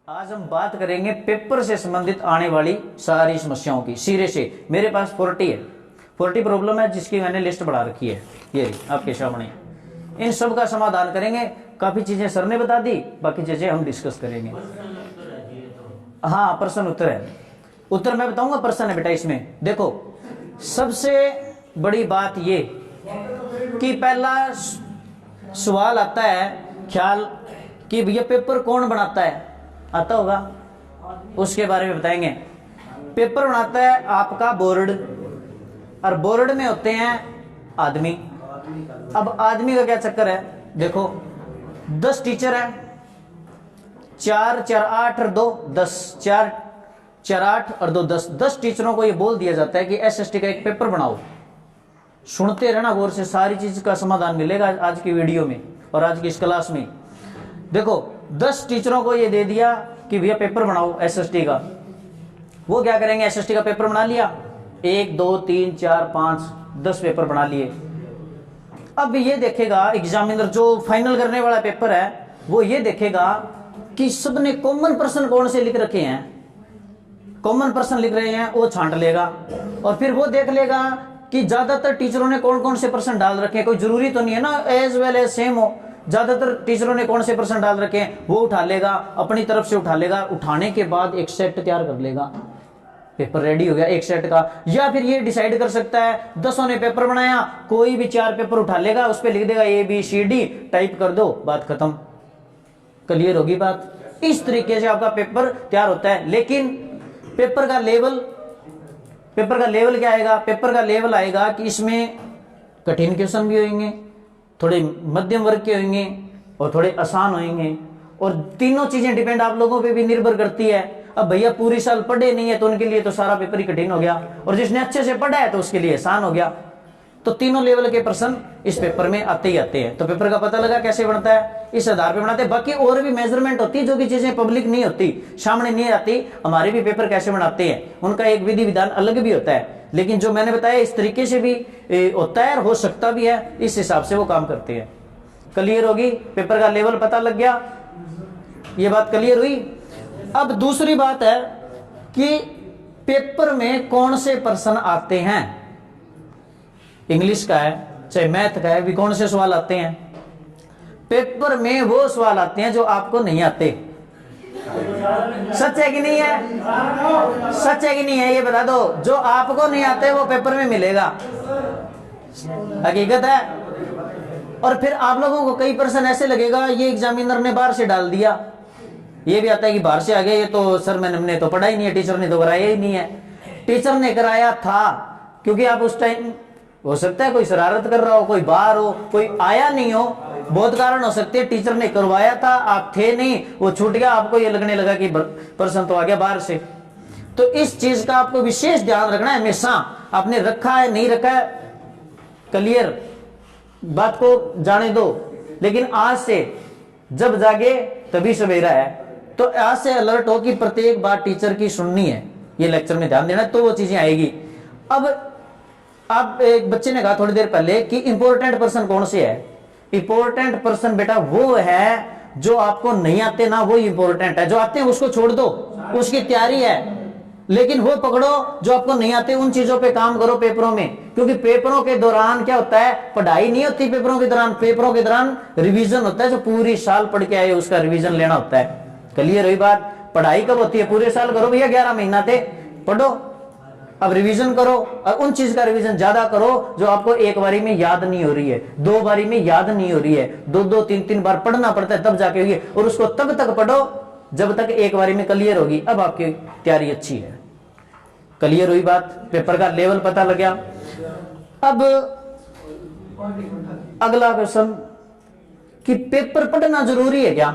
आज हम बात करेंगे पेपर से संबंधित आने वाली सारी समस्याओं की सिरे से। मेरे पास 40 है, 40 प्रॉब्लम है जिसकी मैंने लिस्ट बढ़ा रखी है, ये आपके सामने। इन सब का समाधान करेंगे। काफी चीजें सर ने बता दी, बाकी चीजें हम डिस्कस करेंगे। हाँ, प्रश्न उत्तर है। उत्तर मैं बताऊंगा, प्रश्न है बेटा इसमें। देखो, सबसे बड़ी बात ये कि पहला सवाल आता है ख्याल कि भैया पेपर कौन बनाता है, आता होगा, उसके बारे में बताएंगे। पेपर बनाता है आपका बोर्ड, और बोर्ड में होते हैं आदमी। अब आदमी का क्या चक्कर है, देखो 10 टीचर है, 4 4 8 और 2 10, 4 4 8 और 2 10। 10 टीचरों को यह बोल दिया जाता है कि एसएसटी का एक पेपर बनाओ। सुनते रहना गौर से, सारी चीज का समाधान मिलेगा आज की वीडियो में और आज की इस क्लास में। देखो 10 टीचरों को ये दे दिया कि भैया पेपर बनाओ एसएसटी का। वो क्या करेंगे, एसएसटी का पेपर बना लिया, 1 2 3 4 5 10 पेपर बना लिए। अब ये देखेगा एग्जामिनर, जो फाइनल करने वाला पेपर है, वो ये देखेगा कि सबने कॉमन प्रश्न कौन से लिख रखे हैं। कॉमन प्रश्न लिख रहे हैं वो छांट लेगा, और फिर वो देख लेगा कि ज्यादातर टीचरों ने कौन कौन से प्रश्न डाल रखे हैं। कोई जरूरी तो नहीं है ना एज वेल एज सेम हो, ज्यादातर टीचरों ने कौन से प्रश्न डाल रखे हैं वो उठा लेगा, अपनी तरफ से उठा लेगा। उठाने के बाद एक सेट तैयार कर लेगा, पेपर रेडी हो गया एक सेट का। या फिर ये डिसाइड कर सकता है 10 ने पेपर बनाया, कोई भी 4 पेपर उठा लेगा, उस पर लिख देगा ABCD, टाइप कर दो, बात खत्म, क्लियर होगी बात। इस तरीके से आपका पेपर तैयार होता है। लेकिन पेपर का लेवल क्या आएगा, पेपर का लेवल आएगा कि इसमें कठिन क्वेश्चन भी होंगे, थोड़े मध्यम वर्ग के होंगे और थोड़े आसान होंगे। और तीनों चीजें डिपेंड आप लोगों पे भी निर्भर करती है। अब भैया पूरी साल पढ़े नहीं है तो उनके लिए तो सारा पेपर ही कठिन हो गया, और जिसने अच्छे से पढ़ा है तो उसके लिए आसान हो गया। तो तीनों लेवल के प्रश्न इस पेपर में आते ही आते हैं। तो पेपर का पता लगा कैसे बनता है, इस आधार पे बनाते हैं। बाकी और भी मेजरमेंट होती है, जो कि चीजें पब्लिक नहीं होती, सामने नहीं आती। हमारे भी पेपर कैसे बनाते हैं, उनका एक विधि विधान अलग भी होता है। लेकिन जो मैंने बताया इस तरीके से भी होता है और हो सकता भी है, इस हिसाब से वो काम करते हैं। क्लियर होगी, पेपर का लेवल पता लग गया, ये बात क्लियर हुई। अब दूसरी बात है कि पेपर में कौन से प्रश्न आते हैं। इंग्लिश का है चाहे मैथ का है, भी कौन से सवाल आते हैं पेपर में, वो सवाल आते हैं जो आपको नहीं आते। सच है कि नहीं है, सच है कि नहीं है, ये बता दो। जो आपको नहीं आते वो पेपर में मिलेगा, हकीकत है। और फिर आप लोगों को कई प्रश्न ऐसे लगेगा ये एग्जामिनर ने बाहर से डाल दिया, ये भी आता है कि बाहर से आ गया, ये तो सर मैंने तो पढ़ा ही नहीं है, टीचर ने तो कराया ही नहीं है। टीचर ने कराया था, क्योंकि आप उस टाइम हो सकता है कोई शरारत कर रहा हो, कोई बाहर हो, कोई आया नहीं हो, बहुत कारण हो सकते हैं। टीचर ने करवाया था, आप थे नहीं, वो छूट गया, आपको ये लगने लगा कि प्रश्न तो आ गया बाहर से। तो इस चीज का आपको विशेष ध्यान रखना है। हमेशा आपने रखा है नहीं रखा है, क्लियर बात को जाने दो। लेकिन आज से जब जागे तभी सवेरा है, तो आज से अलर्ट हो कि प्रत्येक बात टीचर की सुननी है, ये लेक्चर में ध्यान देना, तो वो चीजें आएगी। अब एक बच्चे ने कहा थोड़ी देर पहले कि इंपॉर्टेंट पर्सन कौन से है। इंपॉर्टेंट पर्सन बेटा वो है जो आपको नहीं आते ना, वो इंपॉर्टेंट है। जो आते हैं उसको छोड़ दो, उसकी तैयारी है, लेकिन वो पकड़ो जो आपको नहीं आते, उन चीजों पे काम करो पेपरों में। क्योंकि पेपरों के दौरान क्या होता है, पढ़ाई नहीं होती पेपरों के दौरान, पेपरों के दौरान रिवीजन होता है। जो पूरी साल पढ़ के आए उसका रिवीजन लेना होता है। क्लियर हुई बात। पढ़ाई कब होती है, पूरे साल करो भैया, 11 महीना थे पढ़ो, अब रिवीजन करो, और उन चीज का रिवीजन ज्यादा करो जो आपको एक बारी में याद नहीं हो रही है, 2 बारी में याद नहीं हो रही है, 2 3 बार पढ़ना पड़ता है तब जाके हुई है। और उसको तब तक पढ़ो जब तक एक बारी में क्लियर होगी। अब आपकी तैयारी अच्छी है। क्लियर हुई बात, पेपर का लेवल पता लग गया। अब अगला क्वेश्चन कि पेपर पढ़ना जरूरी है क्या।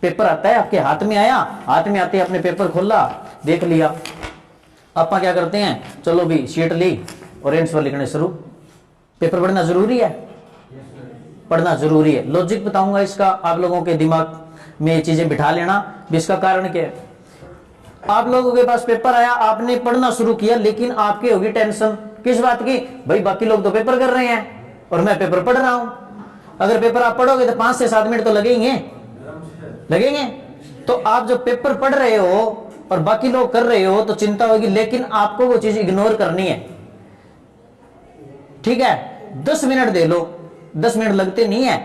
पेपर आता है आपके हाथ में, आया हाथ में आते आपने पेपर खोला, देख लिया, आप क्या करते हैं, चलो भी शीट ली और एंड पर लिखने शुरू। पेपर पढ़ना जरूरी है, पढ़ना जरूरी है। लॉजिक बताऊंगा इसका, आप लोगों के दिमाग में ये चीजें बिठा लेना भी इसका कारण क्या है। आप लोगों के पास पेपर आया, आपने पढ़ना शुरू किया, लेकिन आपकी होगी टेंशन किस बात की, भाई बाकी लोग तो पेपर कर रहे हैं और मैं पेपर पढ़ रहा हूं। अगर पेपर आप पढ़ोगे तो 5 से 7 मिनट तो लगेंगे। तो आप जो पेपर पढ़ रहे हो और बाकी लोग कर रहे हो तो चिंता होगी, लेकिन आपको वो चीज इग्नोर करनी है। ठीक है, 10 मिनट दे लो, 10 मिनट लगते नहीं है,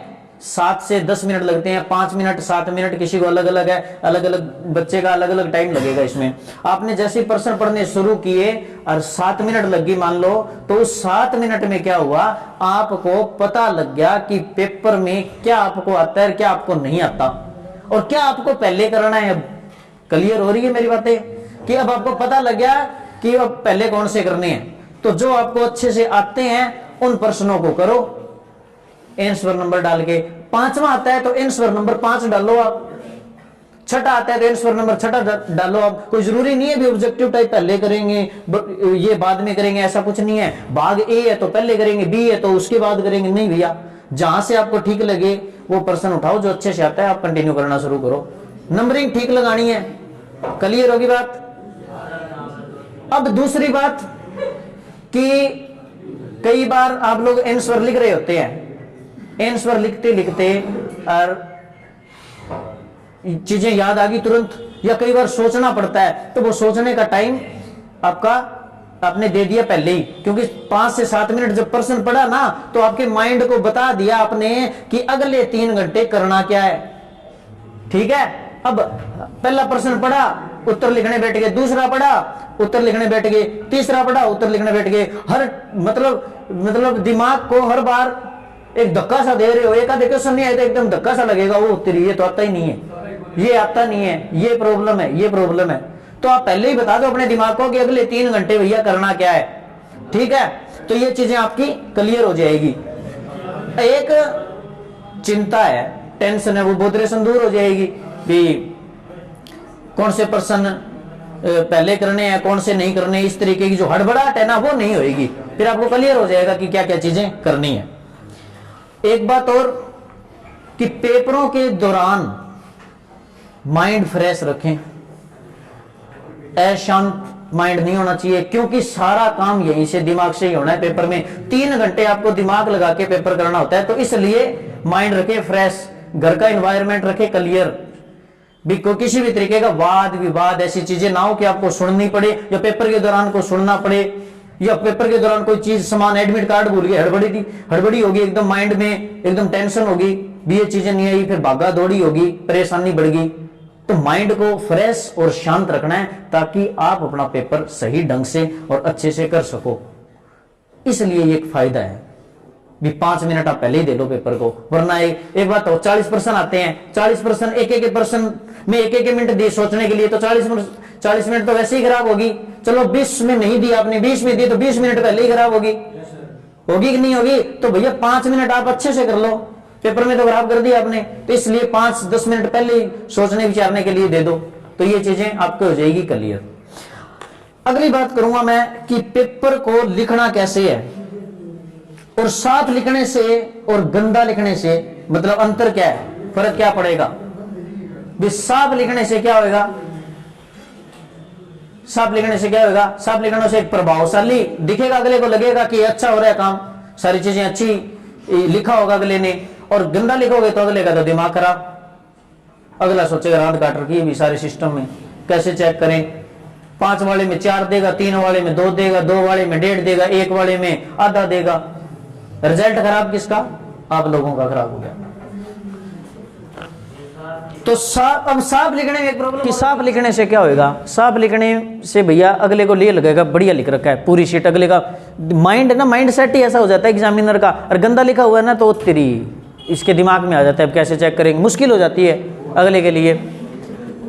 7 से 10 मिनट लगते हैं, 5 मिनट 7 मिनट, किसी को अलग अलग है, अलग अलग बच्चे का अलग अलग टाइम लगेगा इसमें। आपने जैसे प्रश्न पढ़ने शुरू किए और 7 मिनट लगी मान लो, तो उस 7 मिनट में क्या हुआ, आपको पता लग गया कि पेपर में क्या आपको आता है, क्या आपको नहीं आता, और क्या आपको पहले करना है। क्लियर हो रही है मेरी बातें, कि अब आपको पता लग गया कि अब पहले कौन से करने हैं। तो जो आपको अच्छे से आते हैं उन प्रश्नों को करो आंसर नंबर डाल के। 5वां आता है तो आंसर नंबर 5 डालो आप, 6ठा आता है तो आंसर नंबर 6ठा डालो आप। कोई जरूरी नहीं है भी ऑब्जेक्टिव टाइप पहले करेंगे ये बाद में करेंगे, ऐसा कुछ नहीं है। भाग ए है तो पहले करेंगे, बी है तो उसके बाद करेंगे, नहीं भैया, जहां से आपको ठीक लगे वो प्रश्न उठाओ, जो अच्छे से आता है आप कंटिन्यू करना शुरू करो। नंबरिंग ठीक लगानी है। क्लियर होगी बात। अब दूसरी बात कि कई बार आप लोग आंसर लिख रहे होते हैं, आंसर लिखते लिखते और चीजें याद आ गई तुरंत, या कई बार सोचना पड़ता है, तो वो सोचने का टाइम आपका आपने दे दिया पहले ही, क्योंकि 5 से 7 मिनट जब प्रश्न पढ़ा ना तो आपके माइंड को बता दिया आपने कि अगले 3 घंटे करना क्या है। ठीक है, अब पहला प्रश्न पढ़ा, उत्तर लिखने बैठ गए, दूसरा पढ़ा, उत्तर लिखने बैठ गए, तीसरा पढ़ा, उत्तर लिखने बैठ गए। हर मतलब दिमाग को हर बार एक धक्का सा दे रहे हो। एक आधे क्वेश्चन नहीं आए तो एकदम धक्का सा लगेगा, वो उत्तर ये तो आता ही नहीं है, ये आता नहीं है, ये प्रॉब्लम है, ये प्रॉब्लम है। तो आप पहले ही बता दो अपने दिमाग को कि अगले 3 घंटे भैया करना क्या है। ठीक है, तो ये चीजें आपकी क्लियर हो जाएगी। एक चिंता है, टेंशन है, वो बोधरेशन दूर हो जाएगी भी कौन से प्रश्न पहले करने हैं, कौन से नहीं करने, इस तरीके की जो हड़बड़ाहट है ना वो नहीं होएगी। फिर आपको क्लियर हो जाएगा कि क्या क्या चीजें करनी है। एक बात और कि पेपरों के दौरान माइंड फ्रेश रखें, अशांत माइंड नहीं होना चाहिए, क्योंकि सारा काम यहीं से दिमाग से ही होना है। पेपर में 3 घंटे आपको दिमाग लगा के पेपर करना होता है, तो इसलिए माइंड रखे फ्रेश, घर का एनवायरनमेंट रखे क्लियर, भी को किसी भी तरीके का वाद विवाद ऐसी चीजें ना हो कि आपको सुननी पड़े, या पेपर के दौरान को सुनना पड़े, या पेपर के दौरान कोई चीज सामान एडमिट कार्ड भूल गए, हड़बड़ी होगी एकदम, माइंड में एकदम टेंशन होगी, भी ये चीजें नहीं आई, फिर भागा दौड़ी होगी, परेशानी बढ़ गई। तो माइंड को फ्रेश और शांत रखना है ताकि आप अपना पेपर सही ढंग से और अच्छे से कर सको। इसलिए ये एक फायदा है भी 5 मिनट आप पहले ही दे दो पेपर को, वरना एक बात हो 40 प्रश्न आते हैं, 40 प्रश्न एक प्रश्न में एक मिनट दिए सोचने के लिए, तो 40 मिनट तो वैसे ही खराब होगी। चलो 20 में नहीं दी आपने, 20 में दी तो 20 मिनट पहले ही खराब होगी कि नहीं होगी। तो भैया 5 मिनट आप अच्छे से कर लो, पेपर में तो खराब कर दिया आपने, तो इसलिए 5-10 मिनट पहले ही सोचने विचारने के लिए दे दो, तो ये चीजें आपको हो जाएगी क्लियर। अगली बात करूंगा मैं कि पेपर को लिखना कैसे है, और साफ लिखने से और गंदा लिखने से मतलब अंतर क्या है, फर्क क्या पड़ेगा। साफ लिखने से क्या होगा, साफ लिखने से क्या होगा, साफ लिखने से एक प्रभावशाली दिखेगा, अगले को लगेगा कि अच्छा हो रहा है काम, सारी चीजें अच्छी लिखा होगा अगले ने। और गंदा लिखोगे तो अगले का तो दिमाग खराब, अगला सोचेगा रात काट रखी है सारे सिस्टम में, कैसे चेक करें। 5 वाले में 4 देगा, 3 वाले में 2 देगा, 2 वाले में 1.5 देगा, 1 वाले में आधा देगा। रिजल्ट खराब किसका, आप लोगों का खराब हो गया। तो अब साफ लिखने में एक प्रॉब्लम कि साफ लिखने से क्या होएगा, साफ लिखने से भैया अगले को लिए लगेगा बढ़िया लिख रखा है पूरी शीट, अगले का माइंड ना माइंड सेट ही ऐसा हो जाता है एग्जामिनर का। और गंदा लिखा हुआ है ना तो तेरी इसके दिमाग में आ जाता है, अब कैसे चेक करेंगे, मुश्किल हो जाती है अगले के लिए।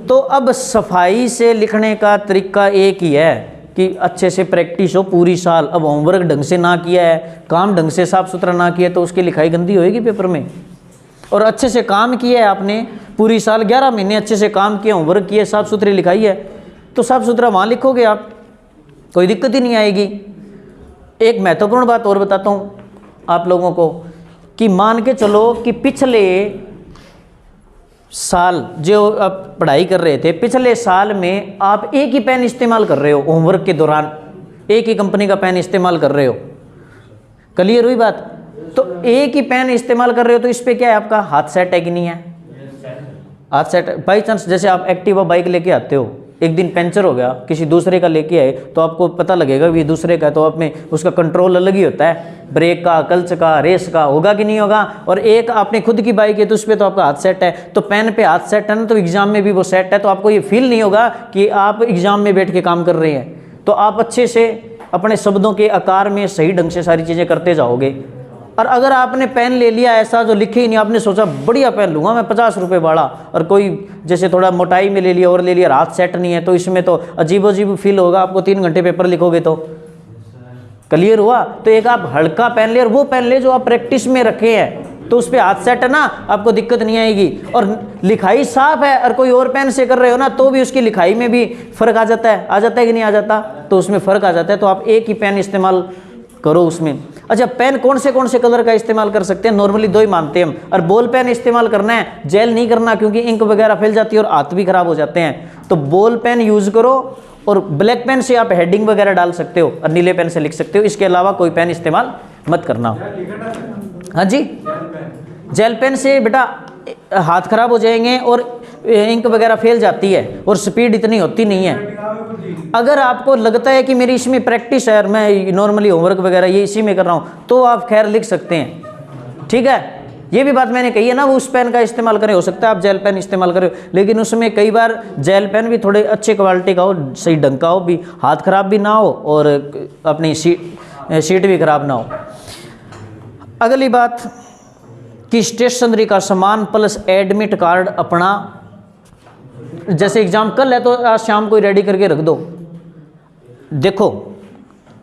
तो अब सफाई से लिखने का तरीका एक ही है कि अच्छे से प्रैक्टिस हो पूरी साल। अब होमवर्क ढंग से ना किया है, काम ढंग से साफ सुथरा ना किया तो उसकी लिखाई गंदी होएगी पेपर में। और अच्छे से काम किया है आपने पूरी साल, 11 महीने अच्छे से काम किया, होमवर्क किया, साफ सुथरी लिखाई है, तो साफ सुथरा वहाँ लिखोगे आप, कोई दिक्कत ही नहीं आएगी। एक महत्वपूर्ण बात और बताता हूँ आप लोगों को कि मान के चलो कि पिछले साल जो आप पढ़ाई कर रहे थे, पिछले साल में आप एक ही पेन इस्तेमाल कर रहे हो, होमवर्क के दौरान एक ही कंपनी का पेन इस्तेमाल कर रहे हो। क्लियर हुई बात। तो एक ही पेन इस्तेमाल कर रहे हो तो इस पे क्या है, आपका हाथ सेट है कि नहीं है, हाथ सेट, बाई चांस जैसे आप एक्टिवा बाइक लेके आते हो, एक दिन पंचर हो गया, किसी दूसरे का लेके आए तो आपको पता लगेगा कि दूसरे का, तो आप में उसका कंट्रोल अलग ही होता है, ब्रेक का, क्लच का, रेस का, होगा कि नहीं होगा। और एक आपने खुद की बाइक है तो उस पर तो आपका हाथ सेट है, तो पेन पे हाथ सेट है ना, तो एग्जाम में भी वो सेट है, तो आपको ये फील नहीं होगा कि आप एग्जाम में बैठ के काम कर रहे हैं। तो आप अच्छे से अपने शब्दों के आकार में सही ढंग से सारी चीज़ें करते जाओगे। और अगर आपने पेन ले लिया ऐसा जो लिखे ही नहीं, आपने सोचा बढ़िया पेन लूँगा मैं 50 रुपये वाला, और कोई जैसे थोड़ा मोटाई में ले लिया और ले लिया, हाथ सेट नहीं है, तो इसमें तो अजीब अजीब फील होगा आपको। 3 घंटे पेपर लिखोगे तो क्लियर हुआ। तो एक आप हल्का पेन ले, और वो पेन ले जो आप प्रैक्टिस में रखे हैं, तो उस पर हाथ सेट है ना, आपको दिक्कत नहीं आएगी। और लिखाई साफ है, और कोई और पेन से कर रहे हो ना, तो भी उसकी लिखाई में भी फ़र्क आ जाता है कि नहीं आ जाता, तो उसमें फ़र्क आ जाता है। तो आप एक ही पेन इस्तेमाल करो उसमें। अच्छा, पेन कौन से कलर का इस्तेमाल कर सकते हैं? नॉर्मली 2 ही मानते हैं हम। और बॉल पेन इस्तेमाल करना है, जेल नहीं करना, क्योंकि इंक वगैरह फैल जाती है और हाथ भी खराब हो जाते हैं। तो बॉल पेन यूज़ करो, और ब्लैक पेन से आप हेडिंग वगैरह डाल सकते हो, और नीले पेन से लिख सकते हो। इसके अलावा कोई पेन इस्तेमाल मत करना। हाँ जी, जेल पेन से बेटा हाथ खराब हो जाएंगे, और इंक वगैरह फैल जाती है, और स्पीड इतनी होती नहीं है। अगर आपको लगता है कि मेरी इसमें प्रैक्टिस है और मैं नॉर्मली होमवर्क वगैरह ये इसी में कर रहा हूँ, तो आप खैर लिख सकते हैं, ठीक है। ये भी बात मैंने कही है ना, वो उस पेन का इस्तेमाल करें। हो सकता है आप जेल पेन इस्तेमाल करें, लेकिन उसमें कई बार जेल पेन भी थोड़े अच्छे क्वालिटी का हो, सही ढंग का हो, भी हाथ खराब भी ना हो, और अपनी शीट भी खराब ना हो। अगली बात कि स्टेशनरी का सामान प्लस एडमिट कार्ड अपना, जैसे एग्जाम कल है तो आज शाम को रेडी करके रख दो। देखो,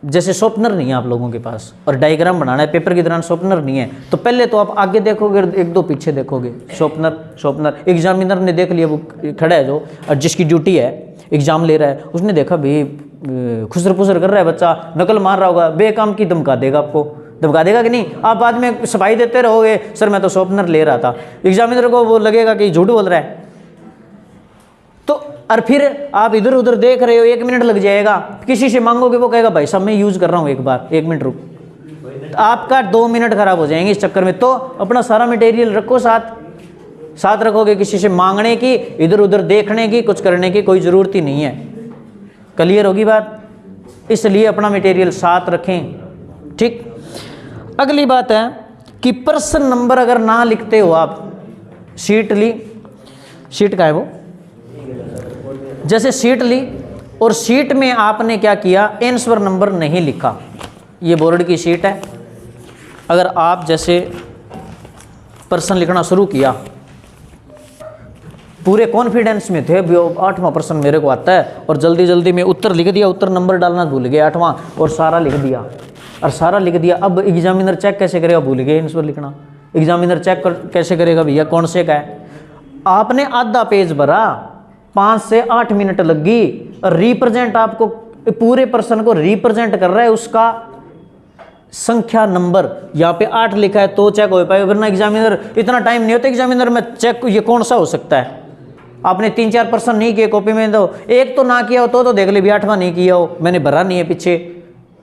जैसे शॉर्पनर नहीं है आप लोगों के पास, और डायग्राम बनाना है पेपर के दौरान, शॉर्पनर नहीं है, तो पहले तो आप आगे देखोगे, 1-2 पीछे देखोगे। शॉर्पनर एग्जामिनर ने देख लिया, वो खड़ा है जो, और जिसकी ड्यूटी है एग्जाम ले रहा है, उसने देखा भाई खुसर पुसर कर रहा है बच्चा, नकल मार रहा होगा, बेकाम की धमका देगा, आपको धमका देगा कि नहीं। आप बाद में सफाई देते रहोगे, सर मैं तो शॉर्पनर ले रहा था। एग्जामिनर को वो लगेगा कि झूठ बोल रहा है। तो और फिर आप इधर उधर देख रहे हो, 1 मिनट लग जाएगा, किसी से मांगोगे, वो कहेगा भाई साहब मैं यूज़ कर रहा हूँ, एक बार 1 मिनट रुक, तो आपका 2 मिनट खराब हो जाएंगे इस चक्कर में। तो अपना सारा मटेरियल रखो साथ रखोगे, किसी से मांगने की, इधर उधर देखने की, कुछ करने की कोई ज़रूरत ही नहीं है। क्लियर होगी बात? इसलिए अपना मटेरियल साथ रखें, ठीक। अगली बात है कि प्रश्न नंबर अगर ना लिखते हो आप, शीट का है वो, जैसे शीट ली और शीट में आपने क्या किया, आंसर नंबर नहीं लिखा। ये बोर्ड की शीट है, अगर आप जैसे प्रश्न लिखना शुरू किया, पूरे कॉन्फिडेंस में थे, 8वां प्रश्न मेरे को आता है, और जल्दी जल्दी में उत्तर लिख दिया, उत्तर नंबर डालना भूल गया 8वां, और सारा लिख दिया, और सारा लिख दिया। अब एग्जामिनर चेक कैसे करेगा? भूल गए आंसर लिखना। एग्जामिनर चेक कैसे करेगा भैया कौन से का है? आपने आधा पेज भरा, 5 से 8 मिनट लगी, और रिप्रेजेंट आपको पूरे प्रश्न को रिप्रेजेंट कर रहा है, उसका संख्या नंबर यहाँ पे 8 लिखा है तो चेक हो पाएगा, वरना एग्जामिनर इतना टाइम नहीं होता एग्जामिनर में चेक, ये कौन सा हो सकता है? आपने 3-4 प्रश्न नहीं किए कॉपी में, तो एक तो ना किया हो तो देख ले भी 8वां नहीं किया हो, मैंने भरा नहीं है पीछे,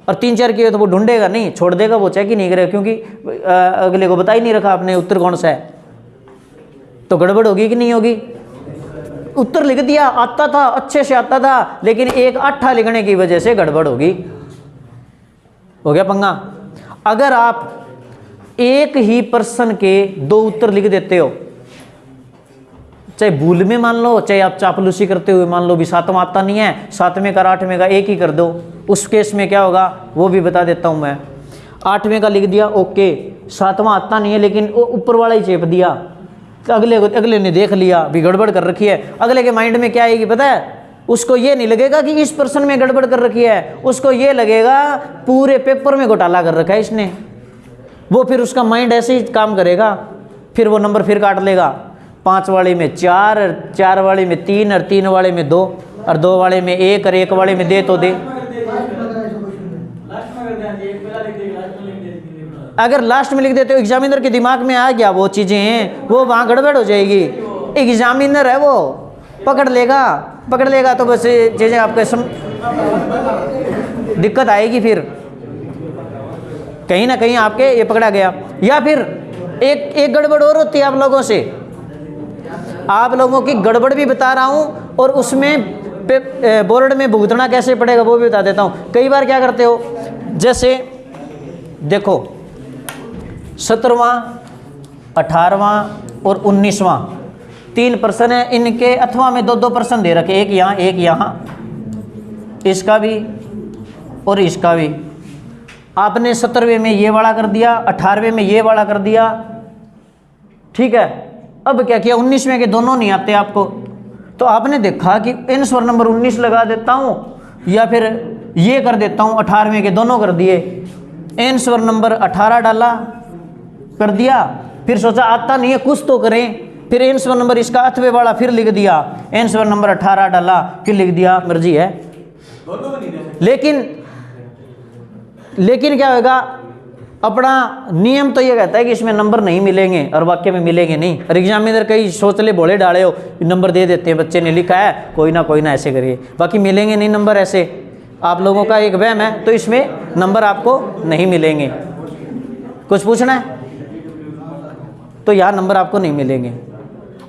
और 3-4 किए तो वो ढूंढेगा नहीं, छोड़ देगा, वो चेक ही नहीं करेगा, क्योंकि अगले को बता ही नहीं रखा आपने उत्तर कौन सा है। तो गड़बड़ होगी कि नहीं होगी? उत्तर लिख दिया, आता था, अच्छे से आता था, लेकिन एक 8 लिखने की वजह से गड़बड़ होगी, हो गया पंगा। अगर आप एक ही प्रश्न के 2 उत्तर लिख देते हो, चाहे भूल में मान लो, चाहे आप चापलूसी करते हुए मान लो, भी 7वां आता नहीं है, 7वें का 8वें का एक ही कर दो, उस केस में क्या होगा वो भी बता देता हूं मैं। 8वें का लिख दिया, ओके, 7वां आता नहीं है, लेकिन ऊपर वाला ही चेप दिया, तो अगले ने देख लिया भी गड़बड़ कर रखी है। अगले के माइंड में क्या आएगी पता है? उसको ये नहीं लगेगा कि इस प्रश्न में गड़बड़ कर रखी है, उसको ये लगेगा पूरे पेपर में घोटाला कर रखा है इसने। वो फिर उसका माइंड ऐसे ही काम करेगा, फिर वो नंबर फिर काट लेगा, 5 वाले में 4, 4 वाले में 3, और 3 वाले में 2, और 2 वाले में 1, और 1 वाले में दे तो दे। अगर लास्ट में लिख देते हो, एग्जामिनर के दिमाग में आ गया वो चीजें हैं, वो वहां गड़बड़ हो जाएगी। एग्जामिनर है वो, पकड़ लेगा तो बस चीजें आपके दिक्कत आएगी, फिर कहीं ना कहीं आपके ये पकड़ा गया। या फिर एक गड़बड़ और होती है आप लोगों से, आप लोगों की गड़बड़ भी बता रहा हूँ और उसमें बोर्ड में भुगतना कैसे पड़ेगा वो भी बता देता हूँ। कई बार क्या करते हो, जैसे देखो 17वां 18वां और 19वां 3 प्रश्न है, इनके अथवा में 2-2 प्रश्न दे रखे, एक यहाँ एक यहाँ, इसका भी और इसका भी। आपने 17वें में ये वाला कर दिया, 18वें में ये वाला कर दिया, ठीक है। अब क्या किया, 19वें के दोनों नहीं आते आपको, तो आपने देखा कि आंसर नंबर 19 लगा देता हूँ या फिर ये कर देता हूँ, 18वें के दोनों कर दिए, आंसर नंबर 18 डाला कर दिया, फिर सोचा आता नहीं है कुछ तो करें, फिर आंसर नंबर इसका अथवे वाला फिर लिख दिया, आंसर नंबर 18 डाला फिर लिख दिया, मर्जी है। लेकिन क्या होगा, अपना नियम तो ये कहता है कि इसमें नंबर नहीं मिलेंगे और वाक्य में मिलेंगे नहीं, और एग्जामिनर कई सोचले भोले डाले हो, नंबर दे देते हैं, बच्चे ने लिखा है कोई ना ऐसे करिए, बाकी मिलेंगे नहीं नंबर। ऐसे आप लोगों का एक वहम है, तो इसमें नंबर आपको नहीं मिलेंगे। कुछ पूछना है तो यहाँ नंबर आपको नहीं मिलेंगे।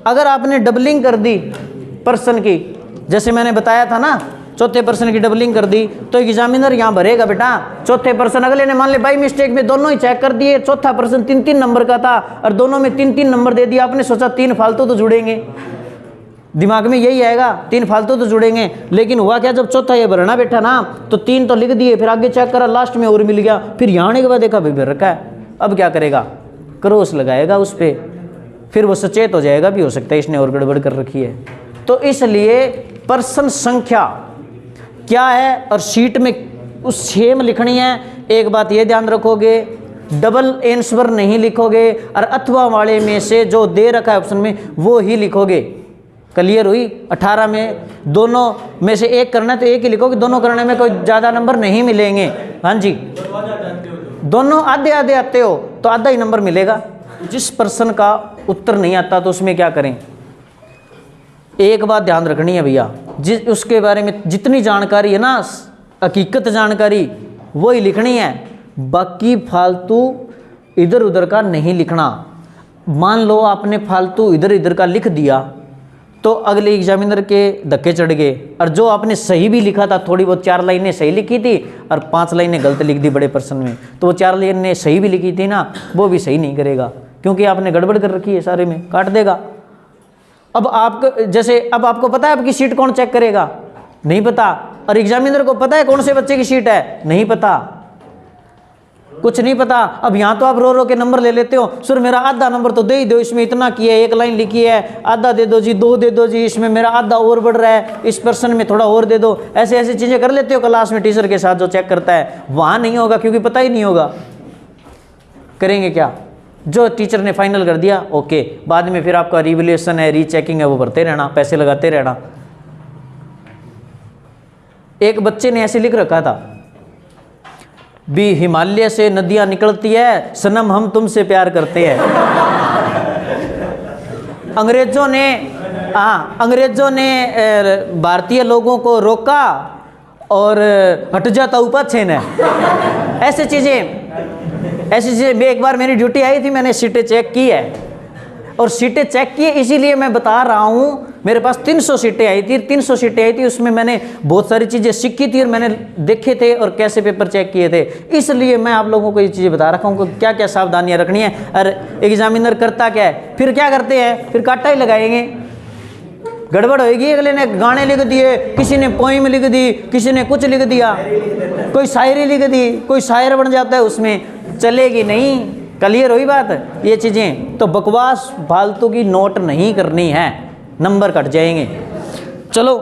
अगर आपने डबलिंग कर दी पर्सन की, जैसे मैंने बताया था ना, चौथे पर्सन की डबलिंग कर दी, तो एग्जामिनर यहाँ भरेगा बेटा चौथे पर्सन, अगले ने मान ले बाई मिस्टेक में दोनों ही चेक कर दिए, चौथा पर्सन 3-3 नंबर का था और दोनों में 3-3 नंबर दे दिया, आपने सोचा 3 फालतू तो जुड़ेंगे, दिमाग में यही आएगा 3 फालतू तो जुड़ेंगे। लेकिन हुआ क्या, जब चौथा ये भरना बैठा ना तो 3 तो लिख दिए, फिर आगे चेक करा लास्ट में और मिल गया, फिर यहाँ आने के बाद देखा भाई भर रखा है, अब क्या करेगा, क्रॉस लगाएगा उस पर, फिर वो सचेत हो जाएगा भी हो सकता है इसने और गड़बड़ कर रखी है। तो इसलिए पर्सन संख्या क्या है और शीट में उस सेम लिखनी है। एक बात ये ध्यान रखोगे, डबल आंसर नहीं लिखोगे और अथवा वाले में से जो दे रखा है ऑप्शन में वो ही लिखोगे। क्लियर हुई? 18 में दोनों में से एक करना है तो एक ही लिखोगे, दोनों करने में कोई ज़्यादा नंबर नहीं मिलेंगे। हाँ जी, दोनों आधे आधे आते हो तो आधा ही नंबर मिलेगा। जिस पर्सन का उत्तर नहीं आता तो उसमें क्या करें, एक बात ध्यान रखनी है भैया, जिस उसके बारे में जितनी जानकारी है ना, हकीकत जानकारी वही लिखनी है, बाकी फालतू इधर उधर का नहीं लिखना। मान लो आपने फालतू इधर इधर का लिख दिया तो अगले एग्जामिनर के धक्के चढ़ गए, और जो आपने सही भी लिखा था, थोड़ी बहुत 4 लाइनें सही लिखी थी और 5 लाइनें गलत लिख दी बड़े पर्सन में, तो वो 4 लाइनें सही भी लिखी थी ना, वो भी सही नहीं करेगा क्योंकि आपने गड़बड़ कर रखी है, सारे में काट देगा। अब आपको जैसे, अब आपको पता है आपकी सीट कौन चेक करेगा, नहीं पता, और एग्जामिनर को पता है कौन से बच्चे की सीट है, नहीं पता, कुछ नहीं पता। अब यहाँ तो आप रो रो के नंबर ले लेते हो, सर मेरा आधा नंबर तो दे ही दो, इसमें इतना किया है, 1 लाइन लिखी है, आधा दे दो जी, 2 दे दो जी, इसमें मेरा आधा और बढ़ रहा है, इस पर्सन में थोड़ा और दे दो, ऐसे ऐसी चीज़ें कर लेते हो क्लास में टीचर के साथ जो चेक करता है। वहाँ नहीं होगा क्योंकि पता ही नहीं होगा, करेंगे क्या, जो टीचर ने फाइनल कर दिया ओके, बाद में फिर आपका रिवैल्यूएशन है, रीचेकिंग है, वो भरते रहना, पैसे लगाते रहना। एक बच्चे ने ऐसे लिख रखा था, भी हिमालय से नदियां निकलती है, सनम हम तुमसे प्यार करते हैं। अंग्रेजों ने भारतीय लोगों को रोका और हट जाता ऊपर छेन है, ऐसी चीजें। एक बार मेरी ड्यूटी आई थी, मैंने सीटें चेक की है, और सीटें चेक की इसीलिए मैं बता रहा हूँ। मेरे पास 300 सीटें आई थी, 300 सीटें आई थी, उसमें मैंने बहुत सारी चीज़ें सीखी थी और मैंने देखे थे और कैसे पेपर चेक किए थे, इसलिए मैं आप लोगों को ये चीज़ें बता रखा हूँ क्या क्या सावधानियाँ रखनी है। और एग्जामिनर करता क्या है, फिर क्या करते हैं, फिर काटा ही लगाएंगे, गड़बड़ होएगी। अगले ने गाने लिख दिए, किसी ने पोइम लिख दी, किसी ने कुछ लिख दिया, कोई शायरी लिख दी, कोई शायर बन जाता है, उसमें चलेगी नहीं। क्लियर हुई बात? ये चीज़ें तो बकवास फालतू की नोट नहीं करनी है, नंबर कट जाएंगे। चलो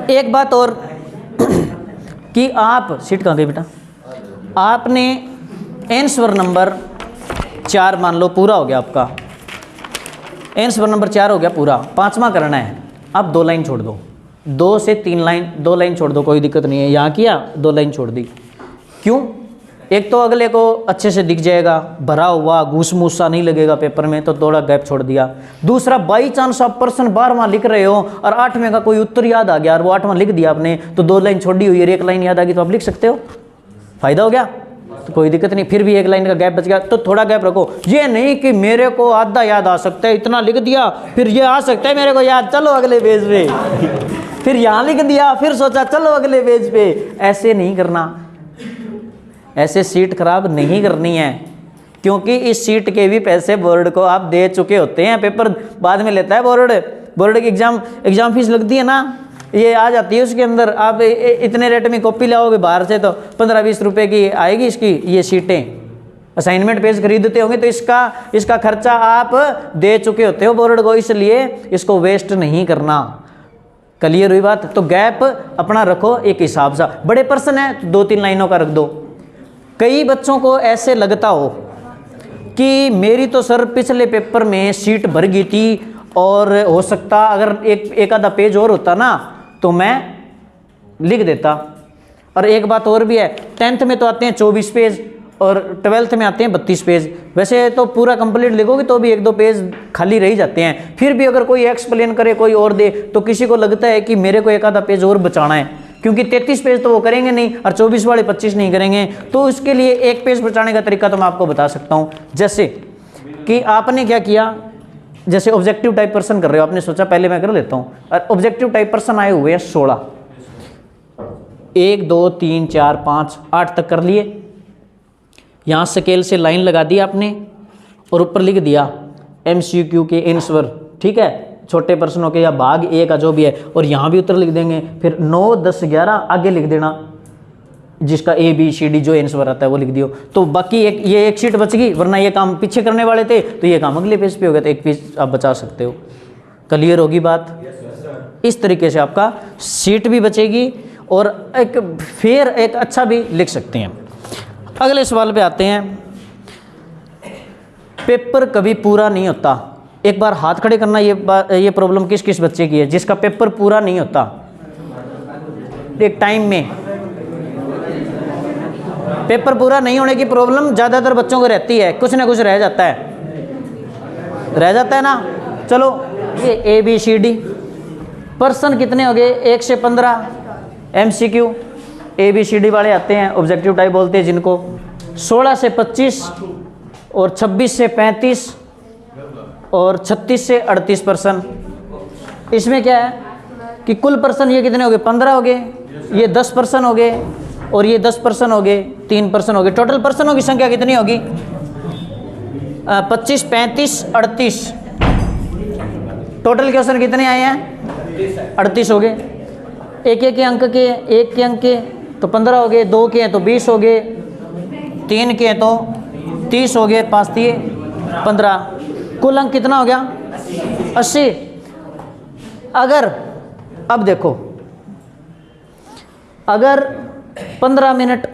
एक बात और कि आप, सीट कहाँ गई बेटा, आपने आंसर नंबर 4 मान लो पूरा हो गया आपका, आंसर नंबर 4 हो गया पूरा, 5वां करना है। आप 2 लाइन छोड़ दो, 2 से 3 लाइन, 2 लाइन छोड़ दो, कोई दिक्कत नहीं है। यहाँ किया 2 लाइन छोड़ दी, क्यों? एक तो अगले को अच्छे से दिख जाएगा, भरा हुआ घूस मूसा नहीं लगेगा पेपर में, तो थोड़ा गैप छोड़ दिया। दूसरा, बाई चांस आप पर्सन 12वां लिख रहे हो और 8वें का कोई उत्तर याद आ गया और वो 8वां लिख दिया आपने, तो 2 लाइन छोड़ी हुई है, 1 लाइन याद आ गई तो आप लिख सकते हो, फायदा हो गया। तो कोई दिक्कत नहीं, फिर भी एक लाइन का गैप बच गया तो थोड़ा गैप रखो। ये नहीं कि मेरे को आधा याद आ सकता है, इतना लिख दिया, फिर ये आ सकता है मेरे को याद, चलो अगले पेज पे फिर यहाँ लिख दिया, फिर सोचा चलो अगले पेज पे। ऐसे नहीं करना, ऐसे सीट खराब नहीं करनी है, क्योंकि इस सीट के भी पैसे बोर्ड को आप दे चुके होते हैं। पेपर बाद में लेता है बोर्ड की एग्जाम फीस लगती है ना, ये आ जाती है उसके अंदर। आप इतने रेट में कॉपी लाओगे बाहर से तो 15-20 रुपए की आएगी इसकी ये सीटें। असाइनमेंट पेज खरीदते होंगे तो इसका खर्चा आप दे चुके होते हो बोर्ड को, इसलिए इसको वेस्ट नहीं करना। क्लियर हुई बात? तो गैप अपना रखो एक हिसाब से। बड़े प्रश्न है तो 2-3 लाइनों का रख दो। कई बच्चों को ऐसे लगता हो कि मेरी तो सर पिछले पेपर में सीट भर गई थी और हो सकता अगर एक आधा पेज और होता ना तो मैं लिख देता। और एक बात और भी है, 10th में तो आते हैं 24 पेज और 12th में आते हैं 32 पेज। वैसे तो पूरा कंप्लीट लिखोगे तो भी 1-2 पेज खाली रह जाते हैं। फिर भी अगर कोई एक्सप्लेन करे, कोई और दे, तो किसी को लगता है कि मेरे को एक आधा पेज और बचाना है, क्योंकि 33 पेज तो वो करेंगे नहीं और 24 वाले 25 नहीं करेंगे। तो उसके लिए एक पेज बचाने का तरीका तो मैं आपको बता सकता हूँ। जैसे कि आपने क्या किया, जैसे ऑब्जेक्टिव टाइप पर्सन कर रहे हो, आपने सोचा पहले मैं कर लेता हूँ। और ऑब्जेक्टिव टाइप पर्सन आए हुए हैं 16, 1 2 3 4 5 8 तक कर लिए। यहाँ स्केल से लाइन लगा दी आपने और ऊपर लिख दिया MCQ के आंसर, ठीक है, छोटे प्रश्नों के या भाग ए का जो भी है, और यहाँ भी उत्तर लिख देंगे। फिर 9 10 11 आगे लिख देना, जिसका ABCD जो आंसर आता है वो लिख दियो। तो बाकी ये एक शीट बच गई, वरना ये काम पीछे करने वाले थे तो ये काम अगले पेज पे हो गया, तो एक पेज आप बचा सकते हो। क्लियर होगी बात? इस तरीके से आपका सीट भी बचेगी और फिर एक अच्छा भी लिख सकते हैं। अगले सवाल पे आते हैं। पेपर कभी पूरा नहीं होता। एक बार हाथ खड़े करना, ये प्रॉब्लम किस किस बच्चे की है जिसका पेपर पूरा नहीं होता एक टाइम में? पेपर पूरा नहीं होने की प्रॉब्लम ज़्यादातर बच्चों को रहती है, कुछ ना कुछ रह जाता है ना। चलो ये ABCD पर्सन कितने हो गए? 1 से 15 MCQ ABCD वाले आते हैं, ऑब्जेक्टिव टाइप बोलते हैं जिनको। 16 से 25 और 26 से 35 और 36 से 38 पर्सन। इसमें क्या है कि कुल पर्सन ये कितने हो गए? 15 हो गए, ये 10 पर्सन हो गए और ये 10 पर्सन हो गए, 3 पर्सन हो गए। टोटल पर्सनों की संख्या कितनी होगी? 25 35 38। टोटल क्वेश्चन कितने आए हैं? 38 हो गए। एक के अंक के, एक के अंक के तो 15 हो गए, 2 के हैं तो 20 हो गए, 3 के हैं तो 30 हो गए, 5 3 15। कुल अंक कितना हो गया? 80। अगर अब देखो, अगर 15 मिनट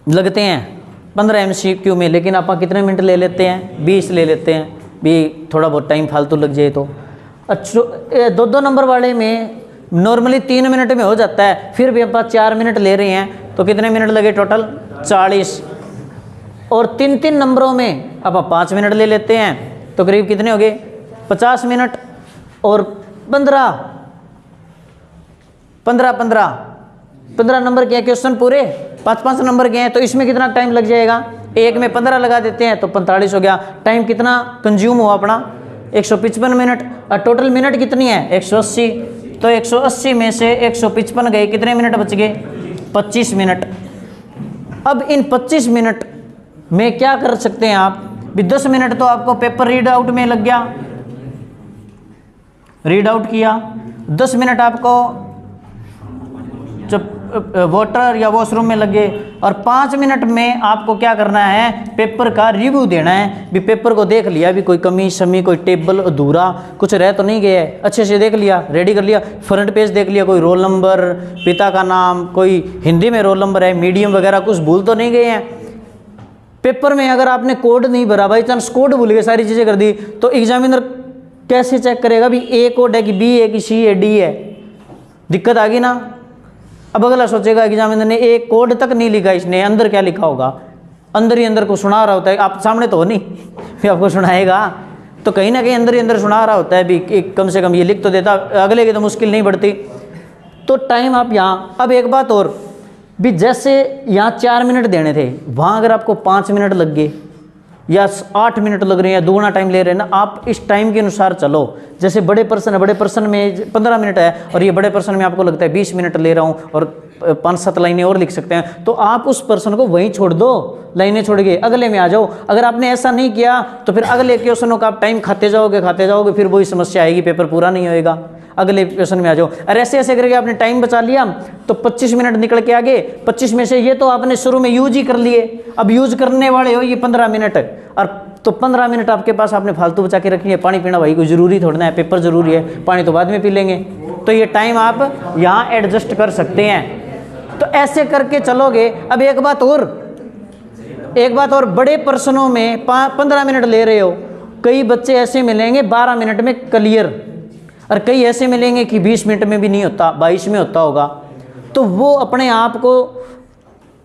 लगते हैं 15 MCQ में, लेकिन आप कितने मिनट ले लेते हैं? 20 ले लेते हैं, भी थोड़ा बहुत टाइम फालतू लग जाए तो। अच्छा, 2 नंबर वाले में नॉर्मली 3 मिनट में हो जाता है, फिर भी आप 4 मिनट ले रहे हैं तो कितने मिनट लगे? टोटल 40। और 3 नंबरों में अब आप 5 मिनट ले लेते हैं तो करीब कितने हो गए? 50 मिनट। और 15 नंबर के क्वेश्चन पूरे 5-5 नंबर के हैं, तो इसमें कितना टाइम लग जाएगा? एक में 15 लगा देते हैं तो 45 हो गया। टाइम कितना कंज्यूम हुआ अपना? 155 मिनट। और टोटल मिनट कितनी है? 180। तो 180 में से 155 गए, कितने मिनट बच गए? 25 मिनट। अब इन 25 मिनट में क्या कर सकते हैं आप? भी 10 मिनट तो आपको पेपर रीड आउट में लग गया, रीड आउट किया। 10 मिनट आपको जब वाटर या वॉशरूम में लगे, और 5 मिनट में आपको क्या करना है? पेपर का रिव्यू देना है। भी पेपर को देख लिया, भी कोई कमी शमी, कोई टेबल अधूरा कुछ रह तो नहीं गया है, अच्छे से देख लिया, रेडी कर लिया। फ्रंट पेज देख लिया, कोई रोल नंबर, पिता का नाम, कोई हिंदी में रोल नंबर है, मीडियम वगैरह कुछ भूल तो नहीं गए हैं। पेपर में अगर आपने कोड नहीं भरा, बाई चांस कोड भूल गए, सारी चीज़ें कर दी, तो एग्जामिनर कैसे चेक करेगा भी ए कोड है कि बी है कि सी है डी है? दिक्कत आ गई ना। अब अगला सोचेगा एग्जामिनर ने एक कोड तक नहीं लिखा, इसने अंदर क्या लिखा होगा? अंदर ही अंदर को सुना रहा होता है, आप सामने तो हो नहीं फिर आपको सुनाएगा, तो कहीं ना कहीं अंदर ही अंदर सुना रहा होता है भी कम से कम ये लिख तो देता, अगले की तो मुश्किल नहीं बढ़ती। तो टाइम आप यहाँ। अब एक बात और, भी जैसे यहाँ 4 मिनट देने थे, वहाँ अगर आपको 5 मिनट लग गए या 8 मिनट लग रहे हैं या दुगुना टाइम ले रहे हैं ना, आप इस टाइम के अनुसार चलो। जैसे बड़े पर्सन है, बड़े पर्सन में 15 मिनट है और ये बड़े पर्सन में आपको लगता है 20 मिनट ले रहा हूँ और 5-7 लाइनें और लिख सकते हैं, तो आप उस पर्सन को वहीं छोड़ दो, लाइनें छोड़ के अगले में आ जाओ। अगर आपने ऐसा नहीं किया तो फिर अगले क्वेश्चनों का आप टाइम खाते जाओगे, फिर वही समस्या आएगी, पेपर पूरा नहीं होएगा। अगले क्वेश्चन में आ जाओ। और ऐसे ऐसे करके आपने टाइम बचा लिया तो 25 मिनट निकल के आगे। 25 में से ये तो आपने शुरू में यूज ही कर लिए, अब यूज करने वाले हो ये 15 मिनट, और तो 15 मिनट आपके पास आपने फालतू बचा के रखनी है। पानी पीना भाई कोई ज़रूरी थोड़ा ना है, पेपर ज़रूरी है, पानी तो बाद में पी लेंगे। तो ये टाइम आप यहाँ एडजस्ट कर सकते हैं। तो ऐसे करके चलोगे। अब एक बात और, बड़े प्रश्नों में 15 मिनट ले रहे हो, कई बच्चे ऐसे मिलेंगे 12 मिनट में क्लियर, और कई ऐसे मिलेंगे कि 20 मिनट में भी नहीं होता, 22 में होता होगा। तो वो अपने आप को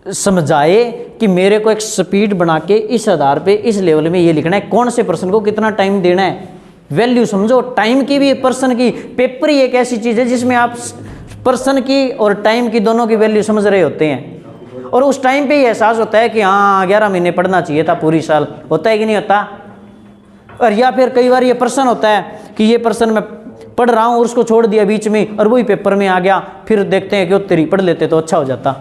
समझाए कि मेरे को एक स्पीड बना के इस आधार पे इस लेवल में ये लिखना है, कौन से पर्सन को कितना टाइम देना है। वैल्यू समझो टाइम की भी, पर्सन की। पेपर ही एक ऐसी चीज़ है जिसमें आप पर्सन की और टाइम की दोनों की वैल्यू समझ रहे होते हैं, और उस टाइम पे ही एहसास होता है कि हाँ 11 महीने पढ़ना चाहिए था पूरी साल, होता है कि नहीं होता। और या फिर कई बार ये पर्सन होता है कि ये पर्सन मैं पढ़ रहा हूँ और उसको छोड़ दिया बीच में और वही पेपर में आ गया, फिर देखते हैं कि तेरी पढ़ लेते तो अच्छा हो जाता,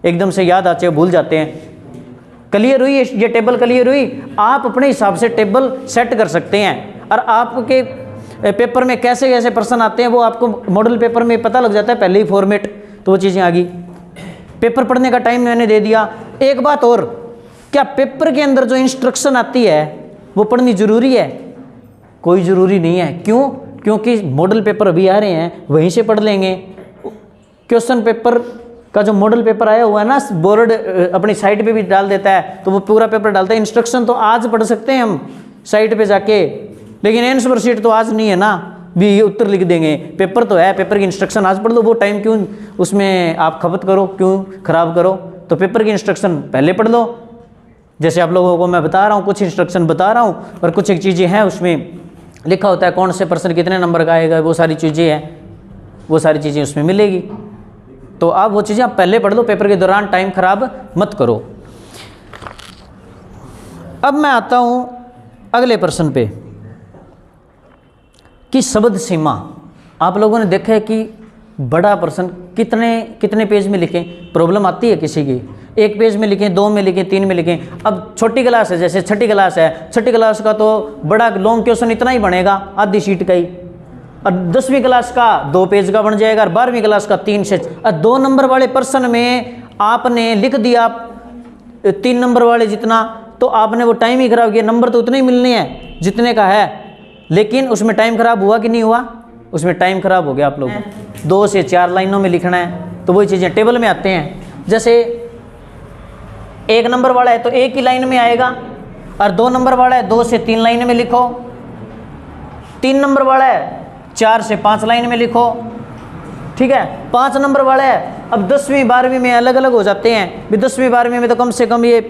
एकदम से याद आते भूल जाते हैं। क्लियर हुई ये टेबल? क्लियर हुई? आप अपने हिसाब से टेबल सेट कर सकते हैं, और आपके पेपर में कैसे कैसे पर्सन आते हैं वो आपको मॉडल पेपर में पता लग जाता है पहले ही फॉर्मेट, तो वो चीज़ें आ गई। पेपर पढ़ने का टाइम मैंने दे दिया। एक बात और, क्या पेपर के अंदर जो इंस्ट्रक्शन आती है वो पढ़नी ज़रूरी है? कोई ज़रूरी नहीं है। क्यों? क्योंकि मॉडल पेपर अभी आ रहे हैं, वहीं से पढ़ लेंगे। क्वेश्चन पेपर का जो मॉडल पेपर आया हुआ है ना, बोर्ड अपनी साइट पे भी डाल देता है, तो वो पूरा पेपर डालता है। इंस्ट्रक्शन तो आज पढ़ सकते हैं हम साइट पे जाके, लेकिन आंसर शीट तो आज नहीं है ना, भी ये उत्तर लिख देंगे। पेपर तो है, पेपर की इंस्ट्रक्शन आज पढ़ लो। वो टाइम क्यों उसमें आप खपत करो, क्यों खराब करो? तो पेपर की इंस्ट्रक्शन पहले पढ़ लो। जैसे आप लोगों को मैं बता रहा हूँ, कुछ इंस्ट्रक्शन बता रहा हूँ, और कुछ एक चीज़ें हैं उसमें लिखा होता है कौन से पर्सन कितने नंबर का आएगा, वो सारी चीज़ें हैं, वो सारी चीज़ें उसमें मिलेगी। तो आप वो चीज़ें आप पहले पढ़ लो, पेपर के दौरान टाइम खराब मत करो। अब मैं आता हूँ अगले प्रश्न पे कि शब्द सीमा। आप लोगों ने देखा है कि बड़ा प्रश्न कितने पेज में लिखें, प्रॉब्लम आती है किसी की। 1 पेज में लिखें, 2 में लिखें, 3 में लिखें। अब छोटी क्लास है, जैसे छठी क्लास है, छठी क्लास का तो बड़ा लॉन्ग क्वेश्चन इतना ही बनेगा, आधी शीट का ही। और 10वीं क्लास का 2 पेज का बन जाएगा, और 12वीं क्लास का 3 से। और 2 नंबर वाले प्रश्न में आपने लिख दिया 3 नंबर वाले जितना, तो आपने वो टाइम ही खराब किया। नंबर तो उतने ही मिलने हैं जितने का है, लेकिन उसमें टाइम खराब हुआ कि नहीं हुआ? उसमें टाइम खराब हो गया। आप लोग 2 से 4 लाइनों में लिखना है, तो वही चीज़ें टेबल में आते हैं। जैसे 1 नंबर वाला है तो 1 ही लाइन में आएगा, और 2 नंबर वाला है 2 से 3 लाइन में लिखो। 3 नंबर वाला है 4 से 5 लाइन में लिखो, ठीक है। 5 नंबर वाला है, अब 10वीं 12वीं में अलग अलग हो जाते हैं। भी 10वीं 12वीं में तो कम से कम ये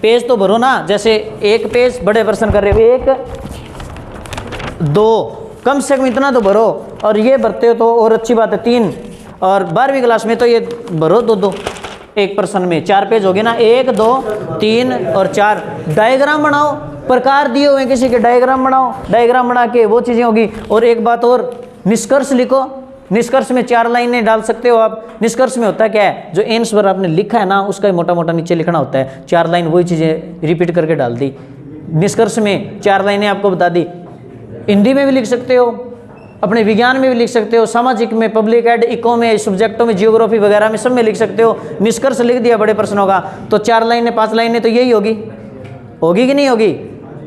पेज तो भरो ना। जैसे 1 पेज बड़े प्रश्न कर रहे हो, 1 2 कम से कम इतना तो भरो, और ये भरते हो तो और अच्छी बात है 3। और 12वीं क्लास में तो ये भरो 2-2 एक पर्सन में, 4 पेज हो गए ना, 1 2 3 और 4। डायग्राम बनाओ, प्रकार दिए हुए किसी के डायग्राम बनाओ, डायग्राम बना के वो चीज़ें होगी। और एक बात और, निष्कर्ष लिखो। निष्कर्ष में 4 लाइनें डाल सकते हो आप। निष्कर्ष में होता क्या है, जो आंसर आपने लिखा है ना उसका ही मोटा मोटा नीचे लिखना होता है। 4 लाइन वही चीज़ें रिपीट करके डाल दी। निष्कर्ष में 4 लाइनें आपको बता दी। हिंदी में भी लिख सकते हो, अपने विज्ञान में भी लिख सकते हो, सामाजिक में, पब्लिक एड, इको में, सब्जेक्टों में, जियोग्राफी वगैरह में सब में लिख सकते हो। निष्कर्ष लिख दिया बड़े प्रश्नों का, तो 4 लाइनें 5 लाइनें तो यही होगी कि नहीं होगी?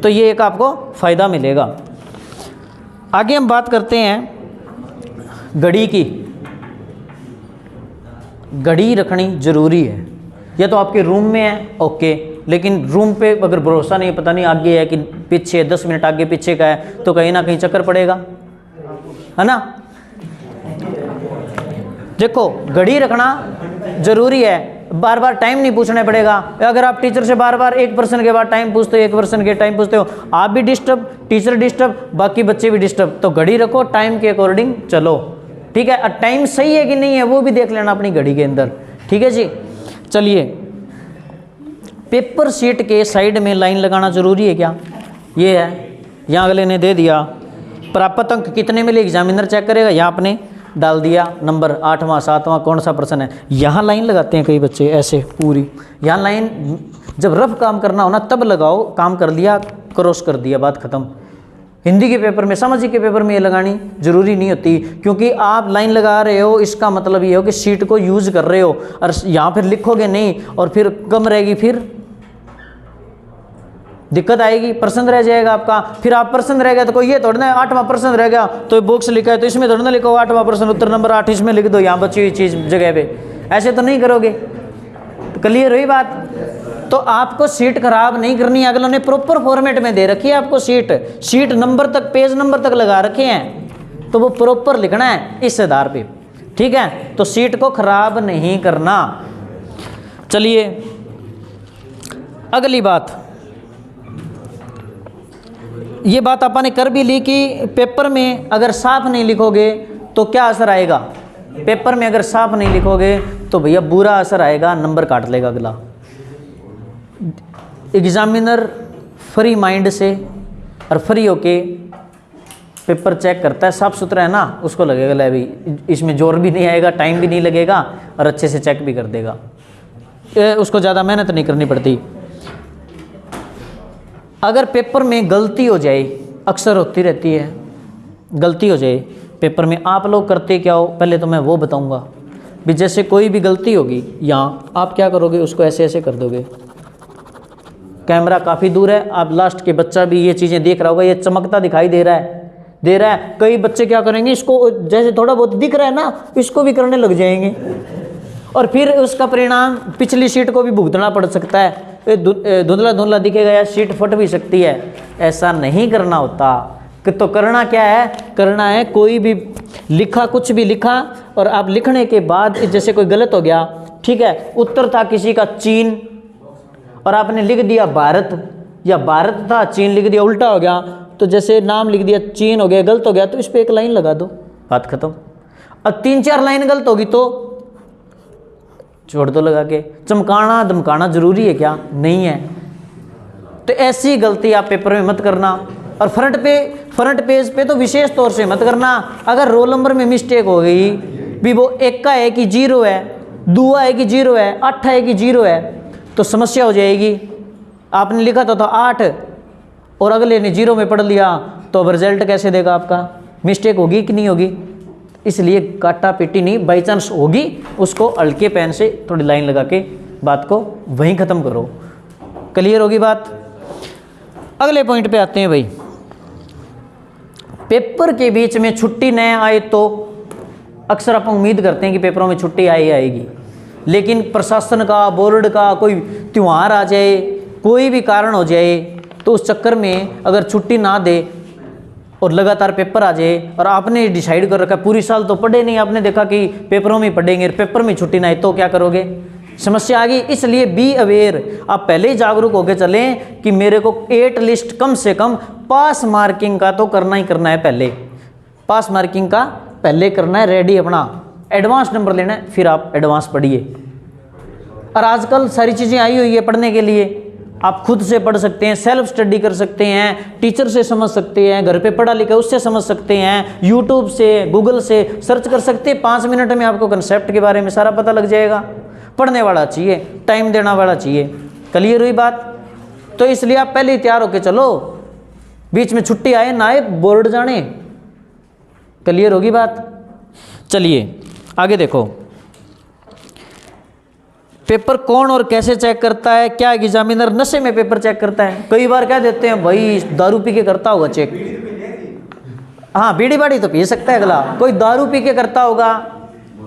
तो ये एक आपको फ़ायदा मिलेगा। आगे हम बात करते हैं घड़ी की। घड़ी रखनी ज़रूरी है, या तो आपके रूम में है ओके, लेकिन रूम पे अगर भरोसा नहीं, पता नहीं आगे है कि पीछे, 10 मिनट आगे पीछे का है, तो कहीं ना कहीं चक्कर पड़ेगा, है ना। देखो घड़ी रखना ज़रूरी है, बार बार टाइम नहीं पूछना पड़ेगा। अगर आप टीचर से बार बार एक पर्सन के बाद टाइम पूछते हो, एक पर्सन के टाइम पूछते हो, आप भी डिस्टर्ब, टीचर डिस्टर्ब, बाकी बच्चे भी डिस्टर्ब। तो घड़ी रखो, टाइम के अकॉर्डिंग चलो, ठीक है। और टाइम सही है कि नहीं है वो भी देख लेना अपनी घड़ी के अंदर, ठीक है जी। चलिए, पेपर शीट के साइड में लाइन लगाना जरूरी है क्या? ये है, यहाँ अगले ने दे दिया प्राप्त अंक कितने मिले, एग्जामिनर चेक करेगा, यहाँ आपने डाल दिया नंबर 8वां 7वां कौन सा प्रश्न है। यहाँ लाइन लगाते हैं कई बच्चे ऐसे पूरी, यहाँ लाइन जब रफ काम करना हो ना तब लगाओ, काम कर लिया क्रॉस कर दिया, बात खत्म। हिंदी के पेपर में, सामाजिक के पेपर में ये लगानी जरूरी नहीं होती, क्योंकि आप लाइन लगा रहे हो इसका मतलब ये हो कि शीट को यूज कर रहे हो, और यहाँ फिर लिखोगे नहीं और फिर कम रहेगी, फिर दिक्कत आएगी, प्रश्न रह जाएगा आपका। फिर आप प्रश्न रह गया तो कोई ये थोड़ा ना 8वां प्रश्न रह गया तो बॉक्स लिखा है तो इसमें थोड़ा ना लिखो 8वां प्रश्न उत्तर नंबर 8 इसमें लिख दो, यहाँ बची हुई चीज जगह पे, ऐसे तो नहीं करोगे। तो क्लियर हुई बात? तो आपको शीट खराब नहीं करनी है, अगले ने प्रॉपर फॉर्मेट में दे रखी है आपको शीट नंबर तक, पेज नंबर तक लगा रखे हैं, तो वो प्रॉपर लिखना है इस आधार पे, ठीक है। तो शीट को खराब नहीं करना। चलिए अगली बात, ये बात अपन ने कर भी ली कि पेपर में अगर साफ नहीं लिखोगे तो क्या असर आएगा। पेपर में अगर साफ नहीं लिखोगे तो भैया बुरा असर आएगा, नंबर काट लेगा अगला। एग्जामिनर फ्री माइंड से और फ्री होके पेपर चेक करता है, साफ सुथरा है ना, उसको लगेगा ले भाई इसमें जोर भी नहीं आएगा, टाइम भी नहीं लगेगा और अच्छे से चेक भी कर देगा, उसको ज़्यादा मेहनत नहीं करनी पड़ती। अगर पेपर में गलती हो जाए, अक्सर होती रहती है गलती हो जाए पेपर में, आप लोग करते क्या हो पहले तो मैं वो बताऊंगा भी। जैसे कोई भी गलती होगी यहाँ, आप क्या करोगे, उसको ऐसे ऐसे कर दोगे, कैमरा काफ़ी दूर है, आप लास्ट के बच्चा भी ये चीज़ें देख रहा होगा, ये चमकता दिखाई दे रहा है। कई बच्चे क्या करेंगे, इसको जैसे थोड़ा बहुत दिख रहा है ना इसको भी करने लग जाएंगे, और फिर उसका परिणाम पिछली शीट को भी भुगतना पड़ सकता है, धुंधला धुंधला दिखेगा या शीट फट भी सकती है। ऐसा नहीं करना होता। तो करना क्या है, करना है कोई भी लिखा, कुछ भी लिखा और आप लिखने के बाद जैसे कोई गलत हो गया, ठीक है, उत्तर था किसी का चीन और आपने लिख दिया भारत, या भारत था चीन लिख दिया, उल्टा हो गया, तो जैसे नाम लिख दिया चीन हो गया, गलत हो गया तो इस पर एक लाइन लगा दो, बात खत्म। अब 3-4 लाइन गलत होगी तो छोड़ दो लगा के। चमकाना धमकाना जरूरी है क्या? नहीं है। तो ऐसी गलती आप पेपर में मत करना, और फ्रंट पेज पे तो विशेष तौर से मत करना। अगर रोल नंबर में मिस्टेक हो गई भी, वो 1 का है कि 0 है, 2 है कि 0 है, 8 है कि 0 है, तो समस्या हो जाएगी। आपने लिखा तो था 8 और अगले ने 0 में पढ़ लिया, तो अब रिजल्ट कैसे देगा आपका? मिस्टेक होगी कि नहीं होगी? इसलिए काटा पीटी नहीं, बाई चांस होगी उसको हल्के पेन से थोड़ी लाइन लगा के बात को वहीं ख़त्म करो। क्लियर होगी बात? अगले पॉइंट पे आते हैं भाई। पेपर के बीच में छुट्टी न आए तो अक्सर अपन उम्मीद करते हैं कि पेपरों में छुट्टी आएगी, लेकिन प्रशासन का, बोर्ड का कोई त्यौहार आ जाए, कोई भी कारण हो जाए, तो उस चक्कर में अगर छुट्टी ना दे और लगातार पेपर आ जाए और आपने डिसाइड कर रखा पूरी साल तो पढ़े नहीं, आपने देखा कि पेपरों में पढ़ेंगे, पेपर में छुट्टी ना आए तो क्या करोगे? समस्या आ गई। इसलिए बी अवेयर, आप पहले ही जागरूक होकर चलें कि मेरे को 8 लिस्ट कम से कम पास मार्किंग का तो करना ही करना है, पहले पास मार्किंग का पहले करना है, रेडी अपना एडवांस नंबर लेना है, फिर आप एडवांस पढ़िए। और आजकल सारी चीज़ें आई हुई है पढ़ने के लिए, आप खुद से पढ़ सकते हैं, सेल्फ स्टडी कर सकते हैं, टीचर से समझ सकते हैं, घर पे पढ़ा लिखा उससे समझ सकते हैं, यूट्यूब से, गूगल से सर्च कर सकते हैं। 5 मिनट में आपको कंसेप्ट के बारे में सारा पता लग जाएगा। पढ़ने वाला चाहिए, टाइम देना वाला चाहिए। क्लियर हुई बात? तो इसलिए आप पहले ही तैयार होके चलो, बीच में छुट्टी आए ना आए बोर्ड जाने। क्लियर होगी बात? चलिए आगे देखो, पेपर कौन और कैसे चेक करता है? क्या एग्जामिनर नशे में पेपर चेक करता है? कई बार क्या देते हैं भाई, दारू पी के करता होगा चेक। हाँ, बीड़ी बाड़ी तो पी सकता है अगला, कोई दारू पी के करता होगा,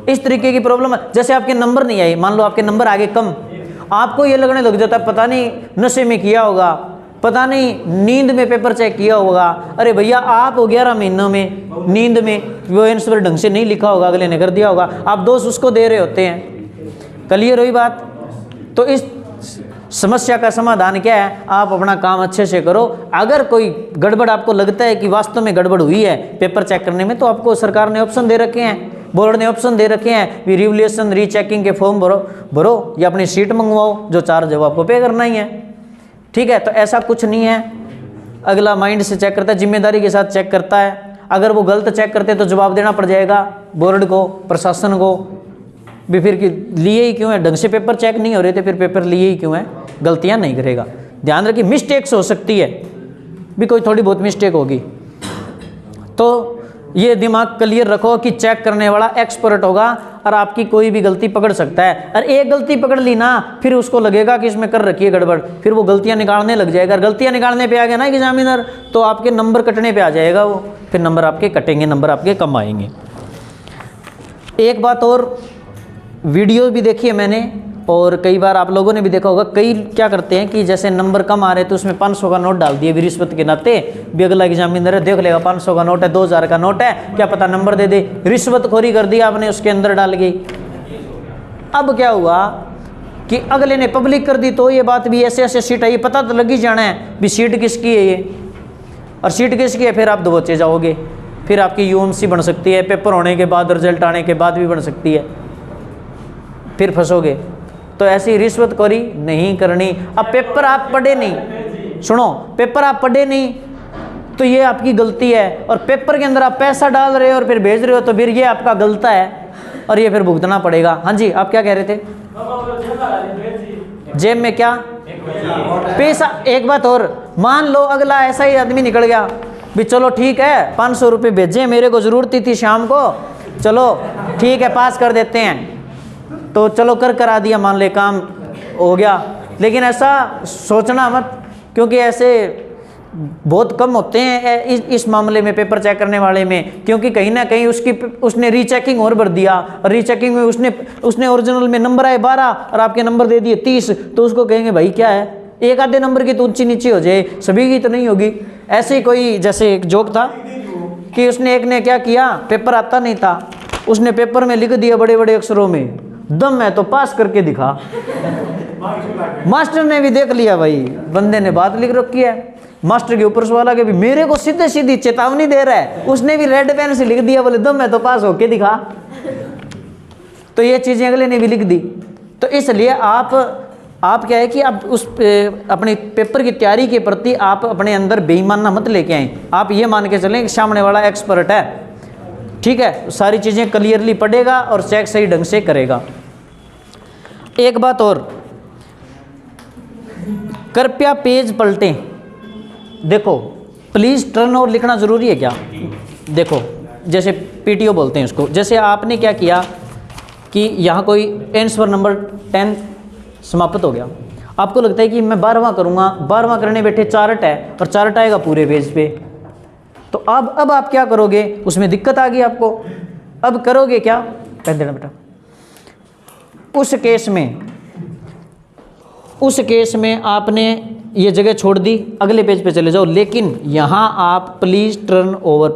इस तरीके की प्रॉब्लम है। जैसे आपके नंबर नहीं आए, मान लो आपके नंबर आगे कम, आपको ये लगने लग जाता है पता नहीं नशे में किया होगा, पता नहीं नींद में पेपर चेक किया होगा। अरे भैया आप 11 महीनों में नींद में वो आंसर ढंग से नहीं लिखा होगा, अगले ने कर दिया होगा, आप दोष उसको दे रहे होते हैं। क्लियर हुई बात? तो इस समस्या का समाधान क्या है? आप अपना काम अच्छे से करो। अगर कोई गड़बड़ आपको लगता है कि वास्तव में गड़बड़ हुई है पेपर चेक करने में, तो आपको सरकार ने ऑप्शन दे रखे हैं बोर्ड ने ऑप्शन दे रखे हैं कि रिवैल्यूएशन रीचेकिंग के फॉर्म भरो या अपनी सीट मंगवाओ, जो चार्ज है वो आपको पे करना ही है। ठीक है, तो ऐसा कुछ नहीं है। अगला माइंड से चेक करता है, जिम्मेदारी के साथ चेक करता है। अगर वो गलत चेक करते तो जवाब देना पड़ जाएगा बोर्ड को, प्रशासन को भी। फिर लिए ही क्यों है, ढंग से पेपर चेक नहीं हो रहे थे, फिर पेपर लिए ही क्यों है, गलतियां नहीं करेगा। ध्यान रखिए, मिस्टेक्स हो सकती है भी, कोई थोड़ी बहुत मिस्टेक होगी। तो ये दिमाग क्लियर रखो कि चेक करने वाला एक्सपर्ट होगा और आपकी कोई भी गलती पकड़ सकता है। और एक गलती पकड़ ली ना, फिर उसको लगेगा कि इसमें कर रखी है गड़बड़, फिर वो गलतियां निकालने लग जाएगा। और गलतियां निकालने पे आ गया ना एग्जामिनर, तो आपके नंबर कटने पे आ जाएगा वो, फिर नंबर आपके कटेंगे, नंबर आपके कम आएंगे। एक बात और, वीडियो भी देखी है मैंने और कई बार आप लोगों ने भी देखा होगा, कई क्या करते हैं कि जैसे नंबर कम आ रहे तो उसमें 500 का नोट डाल दिए भी, रिश्वत के नाते भी। अगला एग्जामिनर देख लेगा 500 का नोट है, 2000 का नोट है, क्या पता नंबर दे दे। रिश्वतखोरी कर दी आपने उसके अंदर डाल गई। अब क्या हुआ कि अगले ने पब्लिक कर दी, तो ये बात भी ऐसे ऐसे सीट है, ये पता तो लग ही जाना है भी सीट किसकी है ये, और सीट किसकी है फिर आप दबोचे जाओगे। फिर आपकी यूएमसी बन सकती है, पेपर होने के बाद, रिजल्ट आने के बाद भी बन सकती है, फिर फंसोगे। तो ऐसी रिश्वतखोरी नहीं करनी। अब पेपर आप पढ़े नहीं, सुनो, पेपर आप पढ़े नहीं तो ये आपकी गलती है, और पेपर के अंदर आप पैसा डाल रहे हो और फिर भेज रहे हो, तो फिर ये आपका गलता है और ये फिर भुगतना पड़ेगा। हाँ जी, आप क्या कह रहे थे? जेब में क्या पैसा? एक बात और, मान लो अगला ऐसा ही आदमी निकल गया भी, चलो ठीक है 500 रुपये भेजे, मेरे को ज़रूरत थी शाम को, चलो ठीक है पास कर देते हैं, तो चलो करा दिया, मान ले काम हो गया। लेकिन ऐसा सोचना मत, क्योंकि ऐसे बहुत कम होते हैं इस मामले में, पेपर चेक करने वाले में, क्योंकि कहीं ना कहीं उसने रीचेकिंग और भर दिया, और रीचेकिंग में उसने ओरिजिनल में नंबर आए 12 और आपके नंबर दे दिए 30, तो उसको कहेंगे भाई क्या है, एक आधे नंबर की तो ऊंची नीची हो जाए, सभी की तो नहीं होगी। ऐसे ही कोई, जैसे एक जोक था कि उसने एक ने क्या किया, पेपर आता नहीं था, उसने पेपर में लिख दिया बड़े बड़े अक्षरों में, दम है तो पास करके दिखा। मास्टर ने भी देख लिया, भाई बंदे ने बात लिख रखी है। मास्टर के ऊपर सवाल आ गया, मेरे को सीधे सीधी चेतावनी दे रहा है, उसने भी रेड पेन से लिख दिया, बोले दम है तो पास होके दिखा। तो ये चीजें अगले ने भी लिख दी। तो इसलिए आप क्या है कि आप उस अपने पेपर की तैयारी के प्रति आप अपने अंदर बेईमाना मत लेके आए। आप ये मान के चलें कि सामने वाला एक्सपर्ट है, ठीक है, सारी चीज़ें क्लियरली पढ़ेगा और चेक सही ढंग से करेगा। एक बात और, कृपया पेज पलटें। देखो, प्लीज टर्न ओवर लिखना जरूरी है क्या? देखो, जैसे पीटीओ बोलते हैं उसको, जैसे आपने क्या किया कि यहाँ कोई आंसर नंबर 10 समाप्त हो गया, आपको लगता है कि मैं 12वां करूँगा, 12वां करने बैठे चार्ट है और चार्ट आएगा पूरे पेज पे, तो अब आप क्या करोगे? उसमें दिक्कत आ गई आपको, अब करोगे क्या? कह देना बेटा। उस केस में आपने ये जगह छोड़ दी, अगले पेज पे चले जाओ, लेकिन यहाँ आप प्लीज टर्न ओवर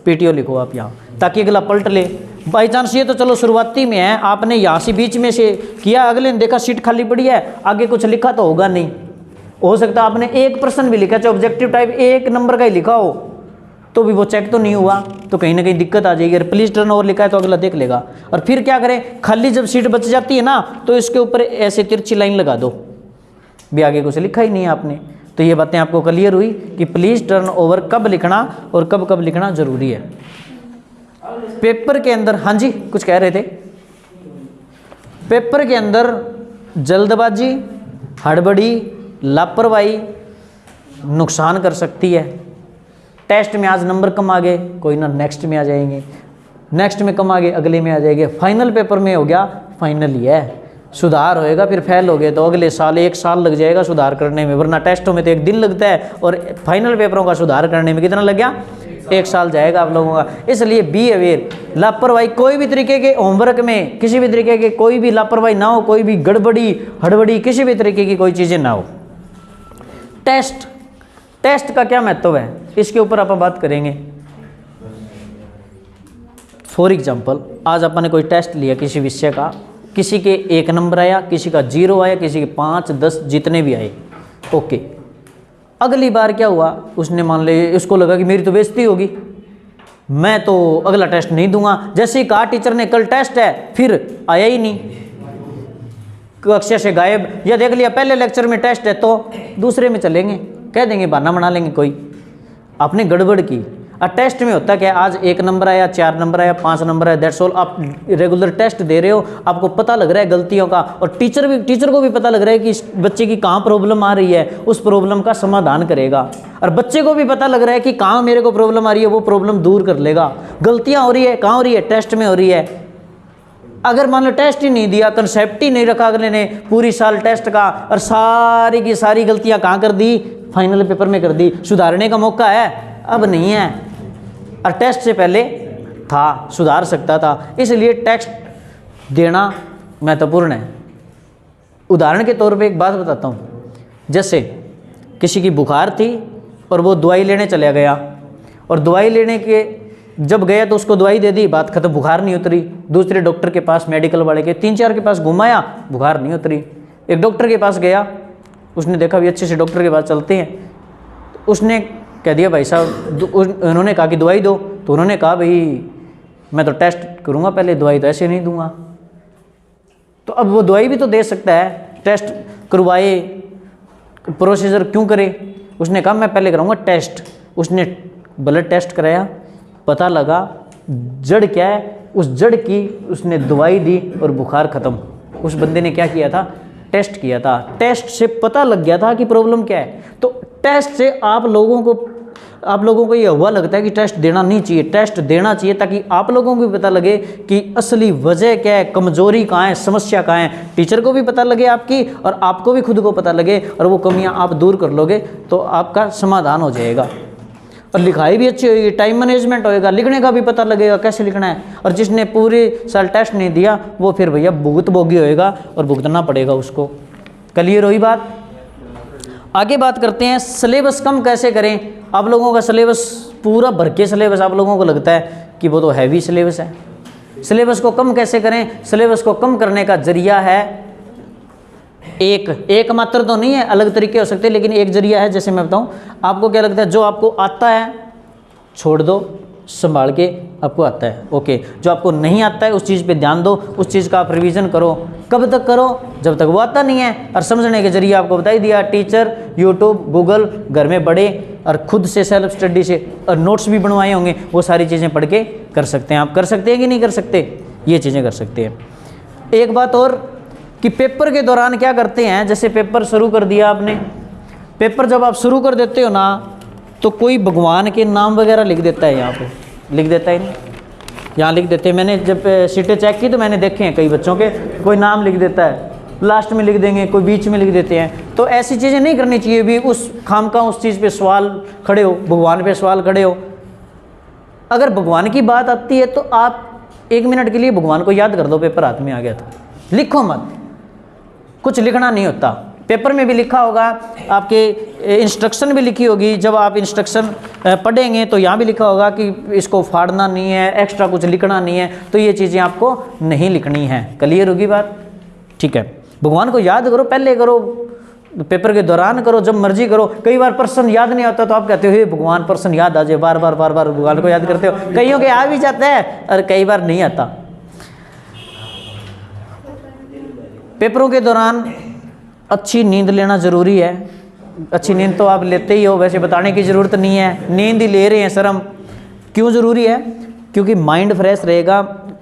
पीटीओ लिखो आप यहाँ, ताकि अगला पलट ले। बाई चांस ये तो चलो शुरुआती में है, आपने यहाँ से बीच में से किया, अगले ने देखा सीट खाली पड़ी है, आगे कुछ लिखा तो होगा नहीं, हो सकता है आपने एक प्रश्न भी लिखा, चाहे ऑब्जेक्टिव टाइप एक नंबर का ही लिखा हो, तो भी वो चेक तो नहीं हुआ, तो कहीं ना कहीं दिक्कत आ जाएगी। अगर प्लीज टर्न ओवर लिखा है तो अगला देख लेगा। और फिर क्या करें, खाली जब सीट बच जाती है ना, तो इसके ऊपर ऐसे तिरछी लाइन लगा दो, भी आगे कुछ लिखा ही नहीं है आपने। तो ये बातें आपको क्लियर हुई कि प्लीज टर्न ओवर कब लिखना और कब कब लिखना जरूरी है पेपर के अंदर। हाँ जी, कुछ कह रहे थे? पेपर के अंदर जल्दबाजी, हड़बड़ी, लापरवाही नुकसान कर सकती है। टेस्ट में आज नंबर कम आ गए, कोई ना नेक्स्ट में आ जाएंगे, नेक्स्ट में कम आ गए अगले में आ जाएंगे, फाइनल पेपर में हो गया, फाइनल ही है, सुधार होएगा, फिर फेल हो गए तो अगले साल 1 साल लग जाएगा सुधार करने में, वरना टेस्टों में तो 1 दिन लगता है और फाइनल पेपरों का सुधार करने में कितना लग गया? 1 साल जाएगा आप लोगों का। इसलिए बी अवेयर, लापरवाही कोई भी तरीके के होमवर्क में, किसी भी तरीके के कोई भी लापरवाही ना हो, कोई भी गड़बड़ी हड़बड़ी किसी भी तरीके की कोई चीज़ें ना हो। टेस्ट का क्या महत्व है, इसके ऊपर आप बात करेंगे। फॉर एग्जाम्पल, आज अपन ने कोई टेस्ट लिया किसी विषय का, किसी के 1 नंबर आया, किसी का 0 आया, किसी के 5, 10 जितने भी आए, ओके। अगली बार क्या हुआ, उसने मान ले उसको लगा कि मेरी तो बेइज्जती होगी, मैं तो अगला टेस्ट नहीं दूंगा। जैसे ही कहा टीचर ने कल टेस्ट है, फिर आया ही नहीं, कक्षा से गायब। या देख लिया पहले लेक्चर में टेस्ट है तो दूसरे में चलेंगे, कह देंगे बहाना बना लेंगे कोई, आपने गड़बड़ की। और टेस्ट में होता क्या, आज 1 नंबर आया, 4 नंबर आया, 5 नंबर आया, दैट्स ऑल। आप रेगुलर टेस्ट दे रहे हो, आपको पता लग रहा है गलतियों का, और टीचर को भी पता लग रहा है कि इस बच्चे की कहाँ प्रॉब्लम आ रही है, उस प्रॉब्लम का समाधान करेगा। और बच्चे को भी पता लग रहा है कि कहाँ मेरे को प्रॉब्लम आ रही है, वो प्रॉब्लम दूर कर लेगा। गलतियाँ हो रही है, कहाँ हो रही है, टेस्ट में हो रही है। अगर मान लो टेस्ट ही नहीं दिया, कंसेप्ट ही नहीं रखा अगले ने पूरी साल टेस्ट का, और सारी की सारी गलतियाँ कहाँ कर दी, फाइनल पेपर में कर दी। सुधारने का मौका है, अब नहीं है, और टेस्ट से पहले था, सुधार सकता था। इसलिए टेस्ट देना महत्वपूर्ण है। उदाहरण के तौर पे एक बात बताता हूँ, जैसे किसी की बुखार थी और वो दवाई लेने चला गया, और दवाई लेने के जब गया तो उसको दवाई दे दी, बात खत्म, बुखार नहीं उतरी। दूसरे डॉक्टर के पास, मेडिकल वाले के 3-4 के पास घुमाया, बुखार नहीं उतरी। एक डॉक्टर के पास गया, उसने देखा भी अच्छे से डॉक्टर के पास चलते हैं, तो उसने कह दिया भाई साहब, उन्होंने कहा कि दवाई दो, तो उन्होंने कहा भाई मैं तो टेस्ट करूँगा पहले, दवाई तो ऐसे नहीं दूंगा। तो अब वो दवाई भी तो दे सकता है, टेस्ट करवाए, प्रोसीजर क्यों करे। उसने कहा मैं पहले कराऊंगा टेस्ट। उसने ब्लड टेस्ट कराया, पता लगा जड़ क्या है, उस जड़ की उसने दवाई दी और बुखार ख़त्म। उस बंदे ने क्या किया था, टेस्ट किया था, टेस्ट से पता लग गया था कि प्रॉब्लम क्या है। तो टेस्ट से आप लोगों को ये हुआ लगता है कि टेस्ट देना नहीं चाहिए, टेस्ट देना चाहिए, ताकि आप लोगों को भी पता लगे कि असली वजह क्या है, कमजोरी कहाँ है, समस्या कहाँ है। टीचर को भी पता लगे आपकी, और आपको भी खुद को पता लगे, और वो कमियां आप दूर कर लोगे तो आपका समाधान हो जाएगा। और लिखाई भी अच्छी होगी, टाइम मैनेजमेंट होएगा, लिखने का भी पता लगेगा कैसे लिखना है। और जिसने पूरे साल टेस्ट नहीं दिया वो फिर भैया भुगतभोगी होएगा और भुगतना पड़ेगा उसको। क्लियर हुई बात। आगे बात करते हैं सिलेबस कम कैसे करें। आप लोगों का सिलेबस पूरा भर के सिलेबस आप लोगों को लगता है कि वो तो हैवी सिलेबस है। सिलेबस को कम कैसे करें। सिलेबस को कम करने का जरिया है एक मात्र तो नहीं है, अलग तरीके हो सकते हैं, लेकिन एक जरिया है। जैसे मैं बताऊं, आपको क्या लगता है, जो आपको आता है छोड़ दो, संभाल के आपको आता है ओके। जो आपको नहीं आता है उस चीज़ पे ध्यान दो, उस चीज़ का आप रिवीजन करो। कब तक करो, जब तक वो आता नहीं है। और समझने के जरिए आपको बता ही दिया, टीचर, यूट्यूब, गूगल, घर में बड़े और खुद से सेल्फ स्टडी से, और नोट्स भी बनवाए होंगे, वो सारी चीज़ें पढ़ के कर सकते हैं। आप कर सकते हैं कि नहीं कर सकते, ये चीज़ें कर सकते हैं। एक बात और कि पेपर के दौरान क्या करते हैं, जैसे पेपर शुरू कर दिया आपने, पेपर जब आप शुरू कर देते हो ना, तो कोई भगवान के नाम वगैरह लिख देता है, यहाँ पे लिख देता है नहीं, यहाँ लिख देते हैं। मैंने जब सीटें चेक की तो मैंने देखे हैं कई बच्चों के, कोई नाम लिख देता है, लास्ट में लिख देंगे, कोई बीच में लिख देते हैं। तो ऐसी चीज़ें नहीं करनी चाहिए भी, उस खामखा उस चीज़ पे सवाल खड़े हो, भगवान पे सवाल खड़े हो। अगर भगवान की बात आती है तो आप 1 मिनट के लिए भगवान को याद कर दो, पेपर हाथ में आ गया तो लिखो मत, कुछ लिखना नहीं होता। पेपर में भी लिखा होगा, आपके इंस्ट्रक्शन भी लिखी होगी, जब आप इंस्ट्रक्शन पढ़ेंगे तो यहाँ भी लिखा होगा कि इसको फाड़ना नहीं है, एक्स्ट्रा कुछ लिखना नहीं है, तो ये चीज़ें आपको नहीं लिखनी है। क्लियर होगी बात, ठीक है। भगवान को याद करो, पहले करो, पेपर के दौरान करो, जब मर्जी करो। कई बार पर्सन याद नहीं आता तो आप कहते हो हे भगवान पर्सन याद आ जाए, बार बार भगवान को याद करते हो। कईयों के आ भी जाता है और कई बार नहीं आता। पेपरों के दौरान अच्छी नींद लेना ज़रूरी है। अच्छी नींद तो आप लेते ही हो, वैसे बताने की ज़रूरत नहीं है, नींद ही ले रहे हैं सर हम। क्यों ज़रूरी है, क्योंकि माइंड फ्रेश रहेगा।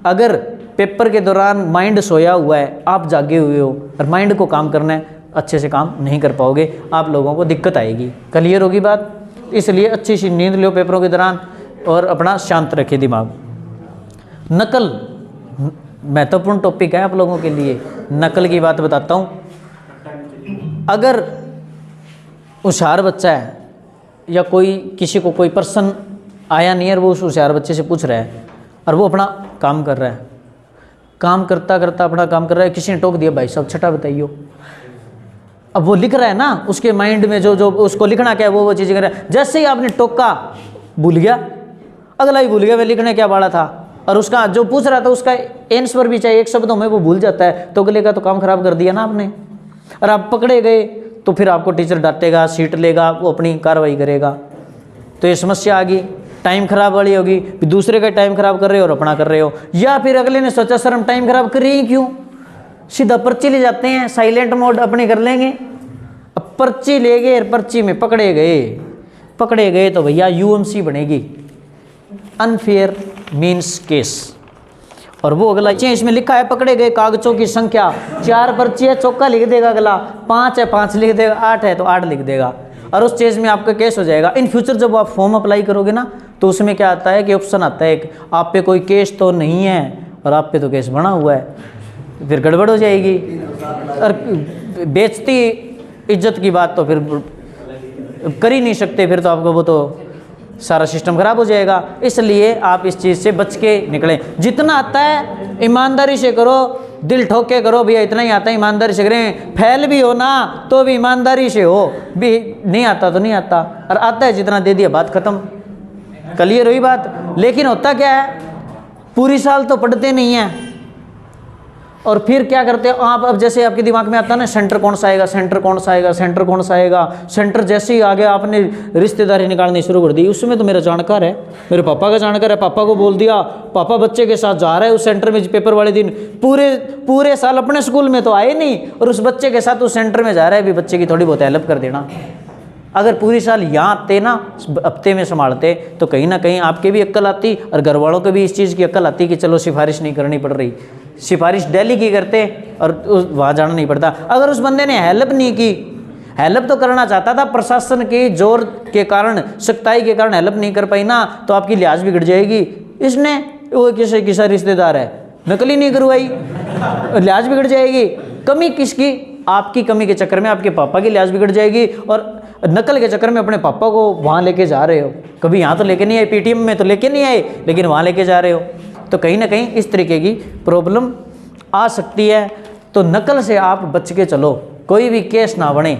अगर पेपर के दौरान माइंड सोया हुआ है, आप जागे हुए हो और माइंड को काम करना है, अच्छे से काम नहीं कर पाओगे, आप लोगों को दिक्कत आएगी। क्लियर होगी बात। इसलिए अच्छी सी नींद लो पेपरों के दौरान और अपना शांत रखे दिमाग। नकल महत्वपूर्ण टॉपिक है आप लोगों के लिए। नकल की बात बताता हूँ। अगर होशियार बच्चा है या कोई किसी को कोई पर्सन आया नहीं है, वो उस होशियार बच्चे से पूछ रहा है और वो अपना काम कर रहा है, काम करता करता अपना काम कर रहा है, किसी ने टोक दिया भाई साहब छठा बताइयो। अब वो लिख रहा है ना, उसके माइंड में जो उसको लिखना क्या है वो चीज़ें कर रहा है। जैसे ही आपने टोका भूल गया, अगला ही भूल गया वह लिखने क्या वाला था, और उसका जो पूछ रहा था उसका आंसर भी चाहिए 1 शब्दों में, वो भूल जाता है, तो अगले का तो काम खराब कर दिया ना आपने। और आप पकड़े गए तो फिर आपको टीचर डांटेगा, सीट लेगा, वो अपनी कार्रवाई करेगा। तो ये समस्या आ गई। टाइम खराब वाली होगी, फिर दूसरे का टाइम खराब कर रहे हो और अपना कर रहे हो। या फिर अगले ने सोचा सर हम टाइम खराब कर रहे हैं क्यों, सीधा पर्ची ले जाते हैं, साइलेंट मोड अपने कर लेंगे। अब पर्ची ले गए, पर्ची में पकड़े गए तो भैया यूएमसी बनेगी, अनफेयर मीन्स केस। और वो अगला इसमें लिखा है पकड़े गए कागजों की संख्या, 4 पर्ची है, चौका लिख देगा, अगला 5 है 5 लिख देगा, 8 है तो 8 लिख देगा, और उस चीज़ में आपका केस हो जाएगा। इन फ्यूचर जब आप फॉर्म अप्लाई करोगे ना, तो उसमें क्या आता है कि ऑप्शन आता है, आप पे कोई केस तो नहीं है और आप पे तो केस बना हुआ है, फिर गड़बड़ हो जाएगी। और बेइज्जती इज्जत की बात तो फिर कर ही नहीं सकते, फिर तो आपको वो तो सारा सिस्टम खराब हो जाएगा। इसलिए आप इस चीज़ से बच के निकलें। जितना आता है ईमानदारी से करो, दिल ठोक के करो, भैया इतना ही आता है ईमानदारी से करें। फेल भी हो ना तो भी ईमानदारी से हो, भी नहीं आता तो नहीं आता, और आता है जितना दे दिया, बात खत्म, क्लियर हुई बात। लेकिन होता क्या है, पूरी साल तो पढ़ते नहीं हैं, और फिर क्या करते हो आप, अब जैसे आपके दिमाग में आता है ना सेंटर कौन सा आएगा, सेंटर कौन सा आएगा, सेंटर कौन सा आएगा, सेंटर जैसे ही आ गया आपने रिश्तेदारी निकालनी शुरू कर दी। उसमें तो मेरा जानकार है, मेरे पापा का जानकार है, पापा को बोल दिया, पापा बच्चे के साथ जा रहा है उस सेंटर में पेपर वाले दिन, पूरे साल अपने स्कूल में तो आए नहीं, और उस बच्चे के साथ उस सेंटर में जा रहा है, भी बच्चे की थोड़ी बहुत हेल्प कर देना। अगर पूरी साल यहाँ आते ना, हफ्ते में संभालते, तो कहीं ना कहीं आपके भी अक्ल आती और घर वालों को भी इस चीज़ की अक्ल आती कि चलो सिफारिश नहीं करनी पड़ रही, सिफारिश दिल्ली की करते और वहाँ जाना नहीं पड़ता। अगर उस बंदे ने हेल्प नहीं की, हेल्प तो करना चाहता था, प्रशासन के जोर के कारण, सख्ताई के कारण हेल्प नहीं कर पाई ना, तो आपकी लिहाज बिगड़ जाएगी। इसने वो किसा रिश्तेदार है, नकली नहीं करवाई, लिहाज बिगड़ जाएगी। कमी किसकी, आपकी कमी के चक्कर में आपके पापा की लिहाज बिगड़ जाएगी, और नकल के चक्कर में अपने पापा को वहाँ लेके जा रहे हो। कभी यहाँ तो लेके नहीं आए, पीटीएम में तो लेके नहीं आए, लेकिन वहाँ लेके जा रहे हो, तो कहीं ना कहीं इस तरीके की प्रॉब्लम आ सकती है। तो नकल से आप बच के चलो, कोई भी केस ना बने।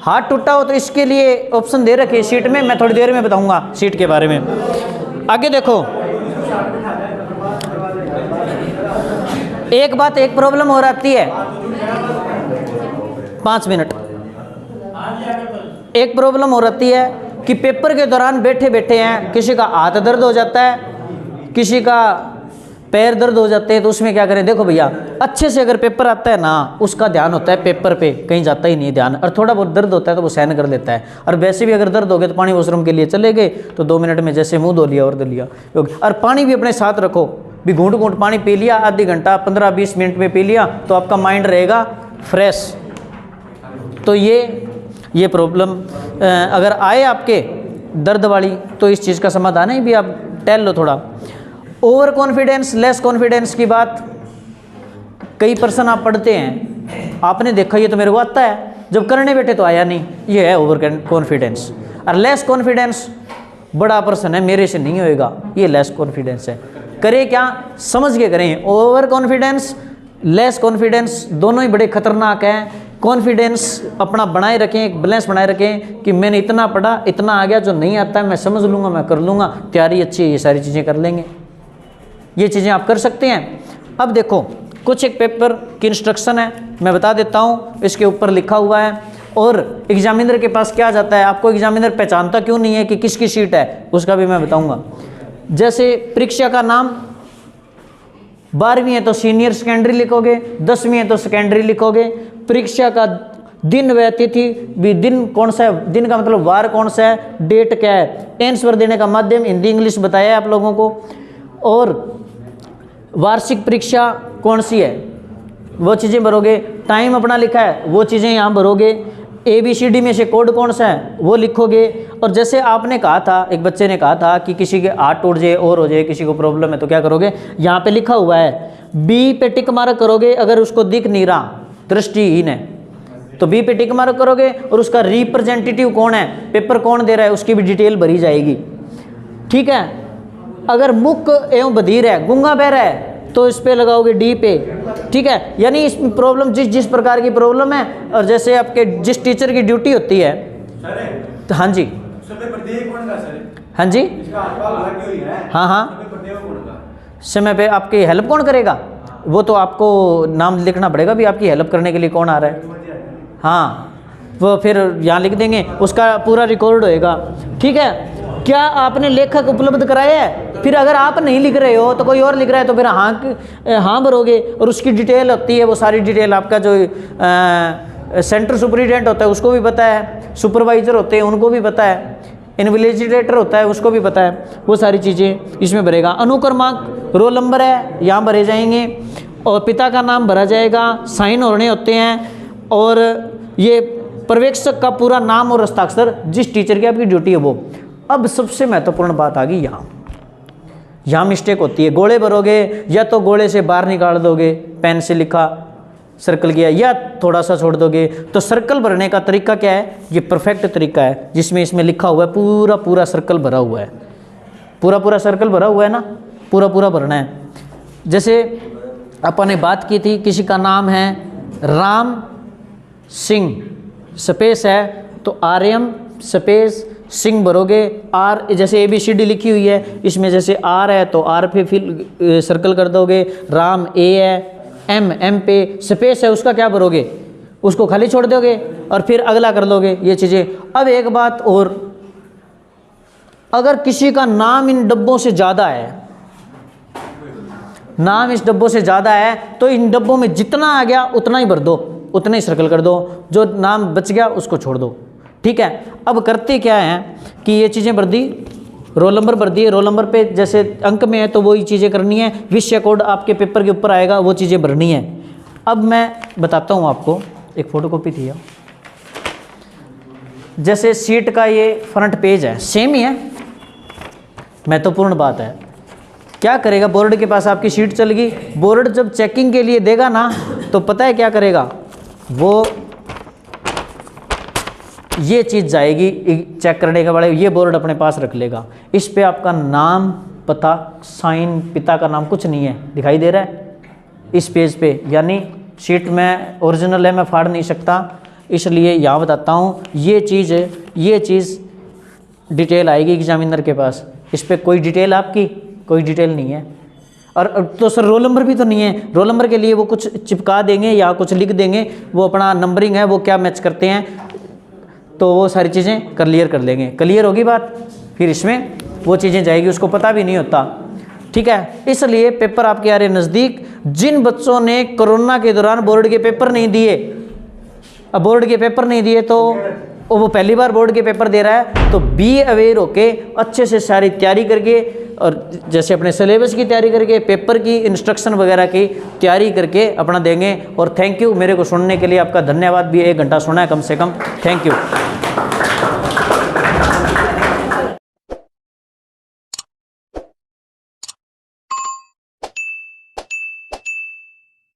हाथ टूटा हो तो इसके लिए ऑप्शन दे रखे सीट में, मैं थोड़ी देर में बताऊंगा सीट के बारे में। आगे देखो, एक बात, एक प्रॉब्लम हो जाती है, 5 मिनट, एक प्रॉब्लम हो जाती है कि पेपर के दौरान बैठे बैठे हैं, किसी का हाथ दर्द हो जाता है, किसी का पैर दर्द हो जाते हैं, तो उसमें क्या करें। देखो भैया, अच्छे से अगर पेपर आता है ना, उसका ध्यान होता है पेपर पे, कहीं जाता ही नहीं ध्यान, और थोड़ा बहुत दर्द होता है तो वो सहन कर लेता है। और वैसे भी अगर दर्द हो गया तो पानी वॉशरूम के लिए चले गए, तो 2 मिनट में जैसे मुंह धो लिया और धो लिया। और पानी भी अपने साथ रखो, भी घूंट घूंट पानी पी लिया, आधी घंटा 15-20 मिनट में पी लिया, तो आपका माइंड रहेगा फ्रेश। तो ये प्रॉब्लम अगर आए आपके दर्द वाली, तो इस चीज़ का समाधान है भी आप टहल लो थोड़ा। ओवर कॉन्फिडेंस, लेस कॉन्फिडेंस की बात, कई पर्सन आप पढ़ते हैं, आपने देखा ये तो मेरे को आता है, जब करने बैठे तो आया नहीं, ये है ओवर कॉन्फिडेंस। और लेस कॉन्फिडेंस, बड़ा पर्सन है मेरे से नहीं होएगा, ये लेस कॉन्फिडेंस है। करें क्या, समझ के करें। ओवर कॉन्फिडेंस, लेस कॉन्फिडेंस दोनों ही बड़े खतरनाक हैं। कॉन्फिडेंस अपना बनाए रखें, एक बैलेंस बनाए रखें कि मैंने इतना पढ़ा, इतना आ गया, जो नहीं आता है मैं समझ लूँगा, मैं कर लूँगा, तैयारी अच्छी है, ये सारी चीज़ें कर लेंगे, ये चीज़ें आप कर सकते हैं। अब देखो, कुछ एक पेपर की इंस्ट्रक्शन है, मैं बता देता हूँ, इसके ऊपर लिखा हुआ है। और एग्जामिनर के पास क्या जाता है, आपको एग्जामिनर पहचानता क्यों नहीं है कि किसकी सीट है, उसका भी मैं बताऊँगा। जैसे परीक्षा का नाम, 12वीं है तो सीनियर सेकेंडरी लिखोगे, 10वीं है तो सेकेंडरी लिखोगे। परीक्षा का दिन व तिथि भी, दिन कौन सा है, दिन का मतलब वार कौन सा है, डेट क्या है, आंसर देने का माध्यम हिंदी इंग्लिश बताया है आप लोगों को। और वार्षिक परीक्षा कौन सी है वो चीज़ें भरोगे, टाइम अपना लिखा है वो चीज़ें यहाँ भरोगे, ABCD में से कोड कौन सा है वो लिखोगे। और जैसे आपने कहा था, एक बच्चे ने कहा था कि किसी के हाथ टूट जाए और हो जाए, किसी को प्रॉब्लम है, तो क्या करोगे, यहाँ पे लिखा हुआ है B पे टिक मार्क करोगे। अगर उसको दिख नहीं रहा, दृष्टिहीन है, तो B पे टिक मार्क करोगे। और उसका रिप्रेजेंटेटिव कौन है, पेपर कौन दे रहा है, उसकी भी डिटेल भरी जाएगी, ठीक है। अगर मुक एवं बधिर है, गूंगा बहरा है, तो इस पे लगाओगे D पे, ठीक है। यानी इस प्रॉब्लम जिस प्रकार की प्रॉब्लम है, और जैसे आपके जिस टीचर की ड्यूटी होती है, तो हाँ जी, हाँ जी, हाँ हाँ, समय पे आपकी हेल्प कौन करेगा, वो तो आपको नाम लिखना पड़ेगा भी आपकी हेल्प करने के लिए कौन आ रहा है। हाँ, वो फिर यहाँ लिख देंगे, उसका पूरा रिकॉर्ड होएगा, ठीक है। क्या आपने लेखक उपलब्ध कराया है? फिर अगर आप नहीं लिख रहे हो तो कोई और लिख रहा है तो फिर हाँ भरोगे, और उसकी डिटेल होती है, वो सारी डिटेल आपका जो सेंटर सुपरिटेंडेंट होता है उसको भी पता है, सुपरवाइजर होते हैं उनको भी पता है, इन्विजिलेटर होता है उसको भी पता है, वो सारी चीज़ें इसमें भरेगा। अनुक्रमांक रोल नंबर है यहाँ भरे जाएंगे, और पिता का नाम भरा जाएगा, साइन होने होते हैं, और ये पर्यवेक्षक का पूरा नाम और हस्ताक्षर, जिस टीचर की आपकी ड्यूटी है वो। अब सबसे महत्वपूर्ण बात आ गई यहाँ मिस्टेक होती है। गोले भरोगे या तो गोले से बाहर निकाल दोगे, पेन से लिखा सर्कल किया, या थोड़ा सा छोड़ दोगे। तो सर्कल भरने का तरीका क्या है? ये परफेक्ट तरीका है जिसमें इसमें लिखा हुआ है पूरा पूरा सर्कल भरा हुआ है, पूरा पूरा सर्कल भरा हुआ है ना, पूरा पूरा भरना है। जैसे अपन ने बात की थी, किसी का नाम है राम सिंह, स्पेस है तो आर्यम स्पेस सिंह भरोगे। आर जैसे ABCD लिखी हुई है, इसमें जैसे आर है तो आर पे फिर सर्कल कर दोगे, राम A है, एम पे स्पेस है उसका क्या भरोगे, उसको खाली छोड़ दोगे और फिर अगला कर दोगे, ये चीज़ें। अब एक बात और, अगर किसी का नाम इन डब्बों से ज़्यादा है, नाम इस डब्बों से ज़्यादा है, तो इन डब्बों में जितना आ गया उतना ही भर दो, उतना ही सर्कल कर दो, जो नाम बच गया उसको छोड़ दो, ठीक है। अब करते क्या है कि ये चीज़ें भर दी, रोल नंबर भर दिए, रोल नंबर पे जैसे अंक में है तो वही चीज़ें करनी है, विषय कोड आपके पेपर के ऊपर आएगा, वो चीज़ें भरनी है। अब मैं बताता हूँ आपको, एक फ़ोटोकॉपी थी, जैसे सीट का ये फ्रंट पेज है, सेम ही है, महत्वपूर्ण बात है। क्या करेगा, बोर्ड के पास आपकी शीट चल गई, बोर्ड जब चेकिंग के लिए देगा ना तो पता है क्या करेगा, वो ये चीज़ जाएगी चेक करने के बाद, ये बोर्ड अपने पास रख लेगा, इस पे आपका नाम, पता, साइन, पिता का नाम कुछ नहीं है, दिखाई दे रहा है इस पेज पे, यानी शीट में ओरिजिनल है, मैं फाड़ नहीं सकता, इसलिए यहाँ बताता हूँ, ये चीज़ डिटेल आएगी एग्जामिनर के पास, इस पे कोई डिटेल आपकी कोई डिटेल नहीं है। और तो सर रोल नंबर भी तो नहीं है, रोल नंबर के लिए वो कुछ चिपका देंगे या कुछ लिख देंगे, वो अपना नंबरिंग है वो क्या मैच करते हैं, तो वो सारी चीज़ें क्लियर कर लेंगे। क्लियर होगी बात, फिर इसमें वो चीज़ें जाएगी, उसको पता भी नहीं होता, ठीक है। इसलिए पेपर आपके आ रहे नज़दीक, जिन बच्चों ने कोरोना के दौरान बोर्ड के पेपर नहीं दिए, अब बोर्ड के पेपर नहीं दिए तो वो पहली बार बोर्ड के पेपर दे रहा है, तो बी अवेयर होके अच्छे से सारी तैयारी करके, और जैसे अपने सिलेबस की तैयारी करके, पेपर की इंस्ट्रक्शन वगैरह की तैयारी करके अपना देंगे। और थैंक यू, मेरे को सुनने के लिए आपका धन्यवाद भी, 1 घंटा सुना है कम से कम, थैंक यू।